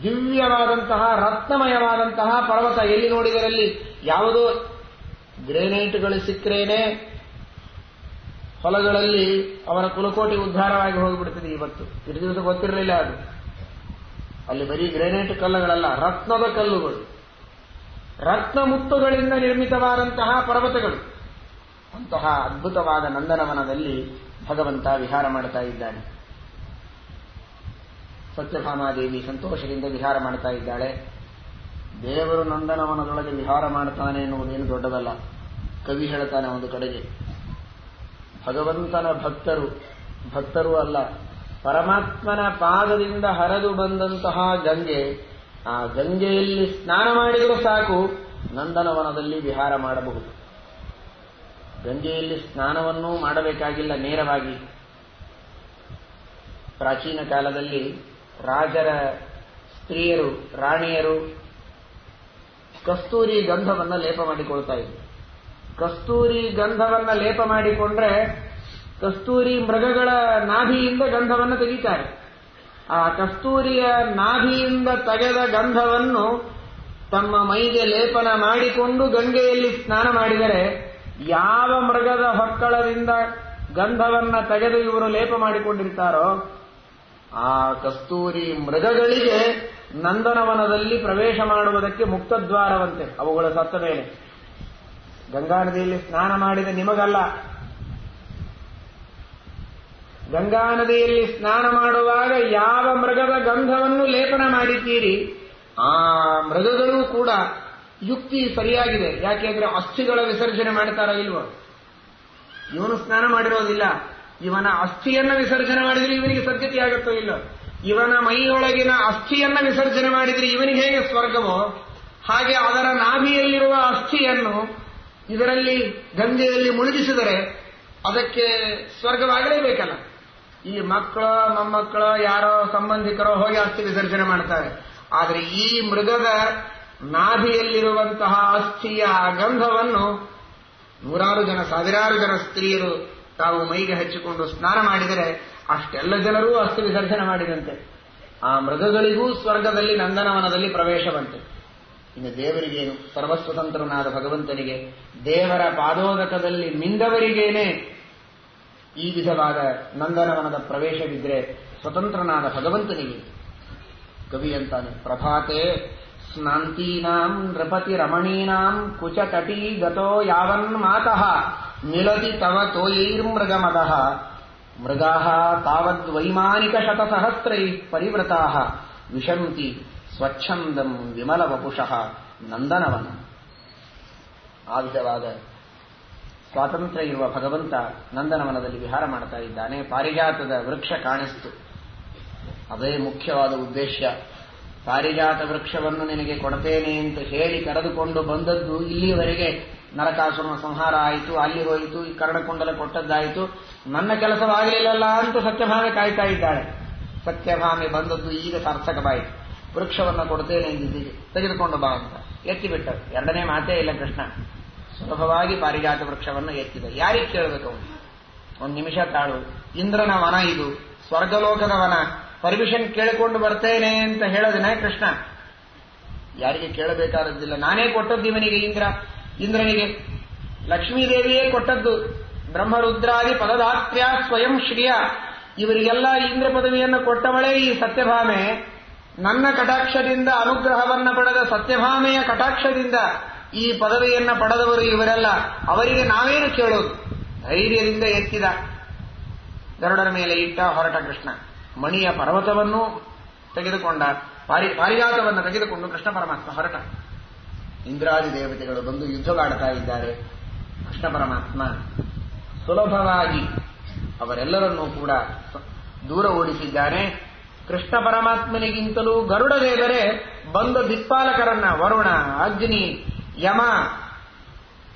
ದಿವ್ಯವಾದಂತಹ ರತ್ನಮಯವಾದಂತಹ ಪರ್ವತ. ಎಲ್ಲಿ ನೋಡಿದರಲ್ಲಿ ಯಾವುದೋ ಗ್ರೇನೈಟ್ಗಳು ಸಿಕ್ಕರೇನೆ ಹೊಲಗಳಲ್ಲಿ ಅವರ ಕುಲಕೋಟಿ ಉದ್ಧಾರವಾಗಿ ಹೋಗಿಬಿಡ್ತದೆ. ಇವತ್ತು ಇಷ್ಟು ದಿವಸ ಗೊತ್ತಿರಲಿಲ್ಲ ಅದು. ಅಲ್ಲಿ ಬರೀ ಗ್ರೇನೈಟ್ ಕಲ್ಲುಗಳಲ್ಲ, ರತ್ನದ ಕಲ್ಲುಗಳು, ರತ್ನ ಮುತ್ತುಗಳಿಂದ ನಿರ್ಮಿತವಾದಂತಹ ಪರ್ವತಗಳು. ಅಂತಹ ಅದ್ಭುತವಾದ ನಂದನವನದಲ್ಲಿ ಭಗವಂತ ವಿಹಾರ ಮಾಡ್ತಾ ಇದ್ದಾನೆ. ಸತ್ಯಭಾಮಾದೇವಿ ಸಂತೋಷದಿಂದ ವಿಹಾರ ಮಾಡ್ತಾ ಇದ್ದಾಳೆ. ದೇವರು ನಂದನವನದೊಳಗೆ ವಿಹಾರ ಮಾಡ್ತಾನೆ ಎನ್ನುವುದೇನು ದೊಡ್ಡದಲ್ಲ. ಕವಿ ಹೇಳ್ತಾನೆ ಒಂದು ಕಡೆಗೆ, ಭಗವಂತನ ಭಕ್ತರು ಅಲ್ಲ, ಪರಮಾತ್ಮನ ಪಾದದಿಂದ ಹರಿದು ಬಂದಂತಹ ಗಂಗೆ, ಆ ಗಂಗೆಯಲ್ಲಿ ಸ್ನಾನ ಮಾಡಿದರೂ ಸಾಕು ನಂದನವನದಲ್ಲಿ ವಿಹಾರ ಮಾಡಬಹುದು. ಗಂಗೆಯಲ್ಲಿ ಸ್ನಾನವನ್ನೂ ಮಾಡಬೇಕಾಗಿಲ್ಲ, ನೇರವಾಗಿ. ಪ್ರಾಚೀನ ಕಾಲದಲ್ಲಿ ರಾಜರ ಸ್ತ್ರೀಯರು, ರಾಣಿಯರು ಕಸ್ತೂರಿ ಗಂಧವನ್ನು ಲೇಪ ಮಾಡಿಕೊಳ್ತಾ ಇದ್ರು. ಕಸ್ತೂರಿ ಗಂಧವನ್ನು ಲೇಪ ಮಾಡಿಕೊಂಡ್ರೆ ಕಸ್ತೂರಿ ಮೃಗಗಳ ನಾಭಿಯಿಂದ ಗಂಧವನ್ನು ತೆಗಿತಾರೆ. ಆ ಕಸ್ತೂರಿಯ ನಾಭಿಯಿಂದ ತೆಗೆದ ಗಂಧವನ್ನು ತಮ್ಮ ಮೈಗೆ ಲೇಪನ ಮಾಡಿಕೊಂಡು ಗಂಗೆಯಲ್ಲಿ ಸ್ನಾನ ಮಾಡಿದರೆ ಯಾವ ಮೃಗದ ಹೊಕ್ಕಳದಿಂದ ಗಂಧವನ್ನ ತೆಗೆದು ಇವರು ಲೇಪ ಮಾಡಿಕೊಂಡಿರ್ತಾರೋ ಆ ಕಸ್ತೂರಿ ಮೃಗಗಳಿಗೆ ನಂದನವನದಲ್ಲಿ ಪ್ರವೇಶ ಮಾಡುವುದಕ್ಕೆ ಮುಕ್ತದ್ವಾರವಂತೆ. ಅವುಗಳ ಸತ್ತ ಮೇಲೆ ಗಂಗಾ ನದಿಯಲ್ಲಿ ಸ್ನಾನ ಮಾಡಿದ ನಿಮಗಲ್ಲ. ಗಂಗಾ ನದಿಯಲ್ಲಿ ಸ್ನಾನ ಮಾಡುವಾಗ ಯಾವ ಮೃಗದ ಗಂಧವನ್ನು ಲೇಪನ ಮಾಡಿದ್ದೀರಿ ಆ ಮೃಗಗಳು ಕೂಡ ಯುಕ್ತಿ ಸರಿಯಾಗಿದೆ. ಯಾಕೆಂದ್ರೆ ಅಸ್ಥಿಗಳ ವಿಸರ್ಜನೆ ಮಾಡ್ತಾರೋ ಇಲ್ವೋ? ಇವನು ಸ್ನಾನ ಮಾಡಿರೋದಿಲ್ಲ, ಇವನ ಅಸ್ಥಿಯನ್ನ ವಿಸರ್ಜನೆ ಮಾಡಿದ್ರೆ ಇವನಿಗೆ ಸದ್ಗತಿ ಆಗುತ್ತೋ ಇಲ್ಲೋ? ಇವನ ಮೈಯೊಳಗಿನ ಅಸ್ಥಿಯನ್ನ ವಿಸರ್ಜನೆ ಮಾಡಿದ್ರೆ ಇವನಿಗೆ ಹೇಗೆ ಸ್ವರ್ಗವೋ ಹಾಗೆ ಅದರ ನಾಭಿಯಲ್ಲಿರುವ ಅಸ್ಥಿಯನ್ನು ಇದರಲ್ಲಿ ಗಂಗೆಯಲ್ಲಿ ಮುಳುಗಿಸಿದರೆ ಅದಕ್ಕೆ ಸ್ವರ್ಗವಾಗಲೇಬೇಕಲ್ಲ. ಈ ಮಕ್ಕಳು ಮೊಮ್ಮಕ್ಕಳು ಯಾರೋ ಸಂಬಂಧಿಕರೋ ಹೋಗಿ ಅಸ್ಥಿ ವಿಸರ್ಜನೆ ಮಾಡ್ತಾರೆ. ಆದರೆ ಈ ಮೃಗದ ನಾಭಿಯಲ್ಲಿರುವಂತಹ ಅಸ್ಥಿಯ ಗಂಧವನ್ನು ನೂರಾರು ಜನ ಸಾವಿರಾರು ಜನ ಸ್ತ್ರೀಯರು ತಾವು ಮೈಗೆ ಹಚ್ಚಿಕೊಂಡು ಸ್ನಾನ ಮಾಡಿದರೆ ಅಷ್ಟೆಲ್ಲ ಜನರೂ ಅಸ್ಥಿ ವಿಸರ್ಜನೆ ಮಾಡಿದಂತೆ. ಆ ಮೃಗಗಳಿಗೂ ಸ್ವರ್ಗದಲ್ಲಿ ನಂದನವನದಲ್ಲಿ ಪ್ರವೇಶವಂತೆ. ಇನ್ನು ದೇವರಿಗೇನು? ಸರ್ವಸ್ವತಂತ್ರನಾದ ಭಗವಂತನಿಗೆ ದೇವರ ಪಾದೋದಕದಲ್ಲಿ ಮಿಂದವರಿಗೇನೆ ಈ ವಿಧವಾದ ನಂದನವನದ ಪ್ರವೇಶವಿದ್ರೆ ಸ್ವತಂತ್ರನಾದ ಭಗವಂತನಿಗೆ. ಕವಿ ಅಂತಾನೆ, ಪ್ರಭಾತೆ ಸ್ನಾಂತೀನಾಂ ನೃಪತಿ ರಮಣೀನಾಂ ಕುಚತಟೀ ಗತೋ ಯಾವನ್ ಮಾತಃ ನಿಲತಿ ತವ ತೋಯೈರ್ಮೃಗಮದಃ ಮೃಗಾಃ ತಾವದ್ವೈಮಾನಿಕ ಶತಸಹಸ್ರೈ ಪರಿವೃತಾಃ ವಿಶಂತಿ ಸ್ವಚ್ಛಂದಂ ವಿಮಲ ವಪುಷಃ ನಂದನವನ. ಆ ವಿಧವಾದ ಸ್ವಾತಂತ್ರ್ಯ ಇರುವ ಭಗವಂತ ನಂದನವನದಲ್ಲಿ ವಿಹಾರ ಮಾಡ್ತಾ ಇದ್ದಾನೆ. ಪಾರಿಜಾತದ ವೃಕ್ಷ ಕಾಣಿಸ್ತು. ಅದೇ ಮುಖ್ಯವಾದ ಉದ್ದೇಶ. ಪಾರಿಜಾತ ವೃಕ್ಷವನ್ನು ನಿನಗೆ ಕೊಡ್ತೇನೆ ಅಂತ ಹೇಳಿ ಕರೆದುಕೊಂಡು ಬಂದದ್ದು ಇಲ್ಲಿಯವರೆಗೆ ನರಕಾಸುರನ ಸಂಹಾರ ಆಯಿತು, ಅಲ್ಲಿ ಹೋಯಿತು, ಈ ಕರ್ಣಕುಂಡಲ ಕೊಟ್ಟದ್ದಾಯಿತು, ನನ್ನ ಕೆಲಸವಾಗಲಿಲ್ಲಲ್ಲ ಅಂತ ಸತ್ಯಭಾಮೆ ಕಾಯ್ತಾ ಇದ್ದಾಳೆ. ಸತ್ಯಭಾಮೆ ಬಂದದ್ದು ಈಗ ಸಾರ್ಥಕವಾಯಿತು. ವೃಕ್ಷವನ್ನು ಕೊಡ್ತೇನೆ ಎಂದಿದ್ದೀವಿ, ತೆಗೆದುಕೊಂಡು ಬಾ ಅಂತ ಎತ್ತಿಬಿಟ್ಟ. ಎರಡನೇ ಮಾತೇ ಇಲ್ಲ ಕೃಷ್ಣ. ಸುಲಭವಾಗಿ ಪಾರಿಜಾತ ವೃಕ್ಷವನ್ನು ಎತ್ತಿದ. ಯಾರಿಗೆ ಕೇಳಬೇಕು ಅವನು? ಒಂದು ನಿಮಿಷ ತಾಳು. ಇಂದ್ರನ ವನ ಇದು, ಸ್ವರ್ಗಲೋಕದ ವನ. ಪರ್ಮಿಷನ್ ಕೇಳಿಕೊಂಡು ಬರ್ತೇನೆ ಅಂತ ಹೇಳೋದಿನ ಕೃಷ್ಣ? ಯಾರಿಗೆ ಕೇಳಬೇಕಾದದ್ದಿಲ್ಲ. ನಾನೇ ಕೊಟ್ಟದ್ದು ಇವನಿಗೆ, ಇಂದ್ರನಿಗೆ. ಲಕ್ಷ್ಮೀದೇವಿಯೇ ಕೊಟ್ಟದ್ದು. ಬ್ರಹ್ಮರುದ್ರಾದಿ ಪದದಾತ್ರ್ಯ ಸ್ವಯಂ ಶ್ರಿಯ. ಇವರಿಗೆಲ್ಲ ಇಂದ್ರ ಪದವಿಯನ್ನು ಕೊಟ್ಟವಳೇ ಈ ಸತ್ಯಭಾಮೆ. ನನ್ನ ಕಟಾಕ್ಷದಿಂದ ಅನುಗ್ರಹವನ್ನ ಪಡೆದ ಸತ್ಯಭಾಮೆಯ ಕಟಾಕ್ಷದಿಂದ ಈ ಪದವಿಯನ್ನ ಪಡೆದವರು ಇವರೆಲ್ಲ. ಅವರಿಗೆ ನಾವೇನು ಕೇಳೋದು? ಧೈರ್ಯದಿಂದ ಎತ್ತಿದ. ಗರುಡರ ಮೇಲೆ ಇಟ್ಟ, ಹೊರಟ ಕೃಷ್ಣ. ಮಣಿಯ ಪರ್ವತವನ್ನು ತೆಗೆದುಕೊಂಡ, ಪಾರಿಜಾತವನ್ನು ತೆಗೆದುಕೊಂಡು ಕೃಷ್ಣ ಪರಮಾತ್ಮ ಹೊರಟ. ಇಂದ್ರಾದಿ ದೇವತೆಗಳು ಬಂದು ಯುದ್ಧವಾಡ್ತಾ ಇದ್ದಾರೆ. ಕೃಷ್ಣ ಪರಮಾತ್ಮ ಸುಲಭವಾಗಿ ಅವರೆಲ್ಲರನ್ನೂ ಕೂಡ ದೂರ ಓಡಿಸಿದ್ದಾನೆ. ಕೃಷ್ಣ ಪರಮಾತ್ಮನಿಗಿಂತಲೂ ಗರುಡ ದೇವರೇ ಬಂದ ದಿಕ್ಪಾಲಕರನ್ನ, ವರುಣ, ಅಗ್ನಿ, ಯಮ,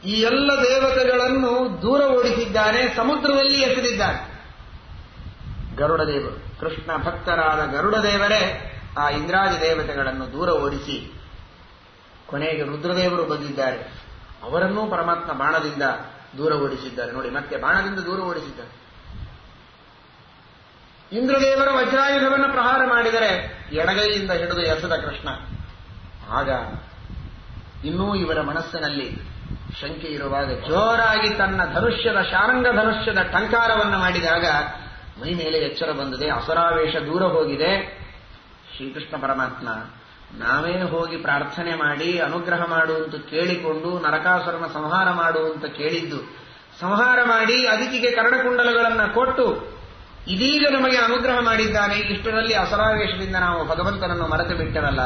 ಈ ಎಲ್ಲ ದೇವತೆಗಳನ್ನು ದೂರ ಓಡಿಸಿದ್ದಾನೆ. ಸಮುದ್ರದಲ್ಲಿ ಎಸೆದಿದ್ದಾನೆ ಗರುಡ ದೇವರು. ಕೃಷ್ಣ ಭಕ್ತರಾದ ಗರುಡ ದೇವರೇ ಆ ಇಂದ್ರಾದಿ ದೇವತೆಗಳನ್ನು ದೂರ ಓಡಿಸಿ ಕೊನೆಗೆ ರುದ್ರದೇವರು ಬಂದಿದ್ದಾರೆ. ಅವರನ್ನೂ ಪರಮಾತ್ಮ ಬಾಣದಿಂದ ದೂರ ಓಡಿಸಿದ್ದಾರೆ. ನೋಡಿ, ಮತ್ತೆ ಬಾಣದಿಂದ ದೂರ ಓಡಿಸಿದ್ದಾರೆ. ಇಂದ್ರದೇವರ ವಜ್ರಾಯುಧವನ್ನು ಪ್ರಹಾರ ಮಾಡಿದರೆ ಎಡಗೈಯಿಂದ ಹಿಡಿದು ಎಸೆದ ಕೃಷ್ಣ. ಆಗ ಇನ್ನೂ ಇವರ ಮನಸ್ಸಿನಲ್ಲಿ ಶಂಕೆ ಇರುವಾಗ ಜೋರಾಗಿ ತನ್ನ ಧನುಷ್ಯದ, ಶಾರಂಗ ಧನುಷ್ಯದ ಟಂಕಾರವನ್ನು ಮಾಡಿದಾಗ ಮೈ ಮೇಲೆ ಎಚ್ಚರ ಬಂದಿದೆ. ಅಸುರಾವೇಶ ದೂರ ಹೋಗಿದೆ. ಶ್ರೀಕೃಷ್ಣ ಪರಮಾತ್ಮ ನಾವೇ ಹೋಗಿ ಪ್ರಾರ್ಥನೆ ಮಾಡಿ ಅನುಗ್ರಹ ಮಾಡುವಂತ ಕೇಳಿಕೊಂಡು ನರಕಾಸುರನ ಸಂಹಾರ ಮಾಡುವಂತ ಕೇಳಿದ್ದು, ಸಂಹಾರ ಮಾಡಿ ಅದಿತಿಗೆ ಕರ್ಣಕುಂಡಲಗಳನ್ನು ಕೊಟ್ಟು ಇದೀಗ ನಮಗೆ ಅನುಗ್ರಹ ಮಾಡಿದ್ದಾನೆ. ಇಷ್ಟರಲ್ಲಿ ಅಸುರಾವೇಶದಿಂದ ನಾವು ಭಗವಂತನನ್ನು ಮರೆತು ಬಿಟ್ಟರಲ್ಲ.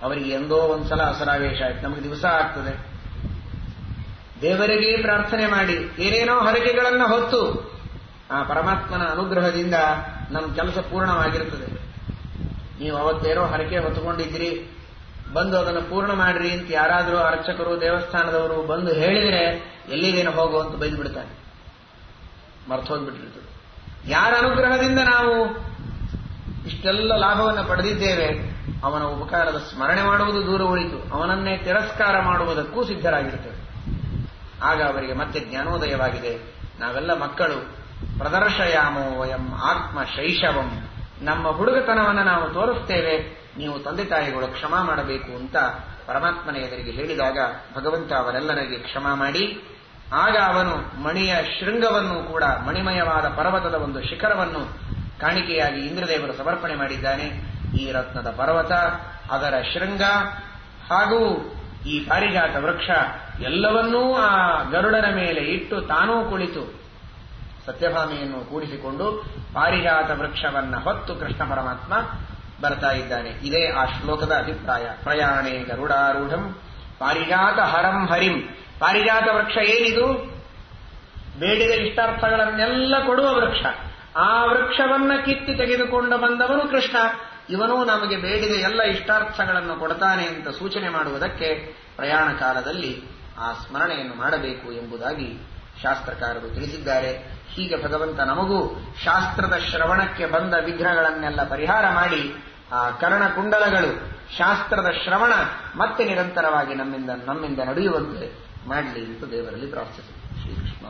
ಅವರಿಗೆ ಎಂದೋ ಒಂದ್ಸಲ ಅಸುರಾವೇಶ ಆಯ್ತು, ನಮಗೆ ದಿವಸ ಆಗ್ತದೆ. ದೇವರಿಗೆ ಪ್ರಾರ್ಥನೆ ಮಾಡಿ ಏನೇನೋ ಹರಕೆಗಳನ್ನ ಹೊತ್ತು ಆ ಪರಮಾತ್ಮನ ಅನುಗ್ರಹದಿಂದ ನಮ್ಮ ಕೆಲಸ ಪೂರ್ಣವಾಗಿರುತ್ತದೆ. ನೀವು ಅವತ್ತೇನೋ ಹರಕೆ ಹೊತ್ತುಕೊಂಡಿದ್ದೀರಿ, ಬಂದು ಅದನ್ನು ಪೂರ್ಣ ಮಾಡ್ರಿ ಅಂತ ಯಾರಾದರೂ ಅರ್ಚಕರು, ದೇವಸ್ಥಾನದವರು ಬಂದು ಹೇಳಿದರೆ ಎಲ್ಲಿಗೇನು ಹೋಗೋ ಅಂತ ಬೈದು ಬಿಡ್ತಾನೆ, ಮರ್ತೋಗ್ಬಿಟ್ಟಿರ್ತದೆ. ಯಾರ ಅನುಗ್ರಹದಿಂದ ನಾವು ಇಷ್ಟೆಲ್ಲ ಲಾಭವನ್ನು ಪಡೆದಿದ್ದೇವೆ ಅವನ ಉಪಕಾರದ ಸ್ಮರಣೆ ಮಾಡುವುದು ದೂರ ಉಳಿತು, ಅವನನ್ನೇ ತಿರಸ್ಕಾರ ಮಾಡುವುದಕ್ಕೂ ಸಿದ್ಧರಾಗಿರ್ತೇವೆ. ಆಗ ಅವರಿಗೆ ಮತ್ತೆ ಜ್ಞಾನೋದಯವಾಗಿದೆ. ನಾವೆಲ್ಲ ಮಕ್ಕಳು, ಪ್ರದರ್ಶಯಾಮೋ ವಯಂ ಆತ್ಮ ಶೈಶವಂ, ನಮ್ಮ ಹುಡುಗತನವನ್ನು ನಾವು ತೋರಿಸ್ತೇವೆ, ನೀವು ತಂದೆ ತಾಯಿಗಳು ಕ್ಷಮಾ ಮಾಡಬೇಕು ಅಂತ ಪರಮಾತ್ಮನ ಎದುರಿಗೆ ಹೇಳಿದಾಗ ಭಗವಂತ ಅವರೆಲ್ಲರಿಗೆ ಕ್ಷಮಾ ಮಾಡಿ, ಆಗ ಅವನು ಮಣಿಯ ಶೃಂಗವನ್ನು ಕೂಡ, ಮಣಿಮಯವಾದ ಪರ್ವತದ ಒಂದು ಶಿಖರವನ್ನು ಕಾಣಿಕೆಯಾಗಿ ಇಂದ್ರದೇವರು ಸಮರ್ಪಣೆ ಮಾಡಿದ್ದಾನೆ. ಈ ರತ್ನದ ಪರ್ವತ, ಅದರ ಶೃಂಗ ಹಾಗೂ ಈ ಪಾರಿಜಾತ ವೃಕ್ಷ ಎಲ್ಲವನ್ನೂ ಆ ಗರುಡನ ಮೇಲೆ ಇಟ್ಟು ತಾನೂ ಕುಳಿತು ಸತ್ಯಭಾಮೆಯನ್ನು ಕೂಡಿಸಿಕೊಂಡು ಪಾರಿಜಾತ ವೃಕ್ಷವನ್ನ ಹೊತ್ತು ಕೃಷ್ಣ ಪರಮಾತ್ಮ ಬರ್ತಾ ಇದ್ದಾನೆ. ಇದೇ ಆ ಶ್ಲೋಕದ ಅಭಿಪ್ರಾಯ. ಪ್ರಯಾಣೇ ಗರುಡಾರೂಢಂ ಪಾರಿಜಾತ ಹರಂ ಹರಿಂ. ಪಾರಿಜಾತ ವೃಕ್ಷ ಏನಿದು? ಬೇಡಿದ ಇಷ್ಟಾರ್ಥಗಳನ್ನೆಲ್ಲ ಕೊಡುವ ವೃಕ್ಷ. ಆ ವೃಕ್ಷವನ್ನ ಕಿತ್ತಿ ತೆಗೆದುಕೊಂಡು ಬಂದವನು ಕೃಷ್ಣ. ಇವನು ನಮಗೆ ಬೇಡಿದ ಎಲ್ಲ ಇಷ್ಟಾರ್ಥಗಳನ್ನು ಕೊಡ್ತಾನೆ ಅಂತ ಸೂಚನೆ ಮಾಡುವುದಕ್ಕೆ ಪ್ರಯಾಣ ಕಾಲದಲ್ಲಿ ಆ ಸ್ಮರಣೆಯನ್ನು ಮಾಡಬೇಕು ಎಂಬುದಾಗಿ ಶಾಸ್ತ್ರಕಾರರು ತಿಳಿಸಿದ್ದಾರೆ. ಹೀಗೆ ಭಗವಂತ ನಮಗೂ ಶಾಸ್ತ್ರದ ಶ್ರವಣಕ್ಕೆ ಬಂದ ವಿಘ್ನಗಳನ್ನೆಲ್ಲ ಪರಿಹಾರ ಮಾಡಿ ಆ ಕರ್ಣಕುಂಡಲಗಳು ಶಾಸ್ತ್ರದ ಶ್ರವಣ ಮತ್ತೆ ನಿರಂತರವಾಗಿ ನಮ್ಮಿಂದ ನಡೆಯುವಂತೆ ಮಾಡಲಿ ಎಂದು ದೇವರಲ್ಲಿ ಪ್ರಾರ್ಥಿಸಿ. ಶ್ರೀಕೃಷ್ಣ.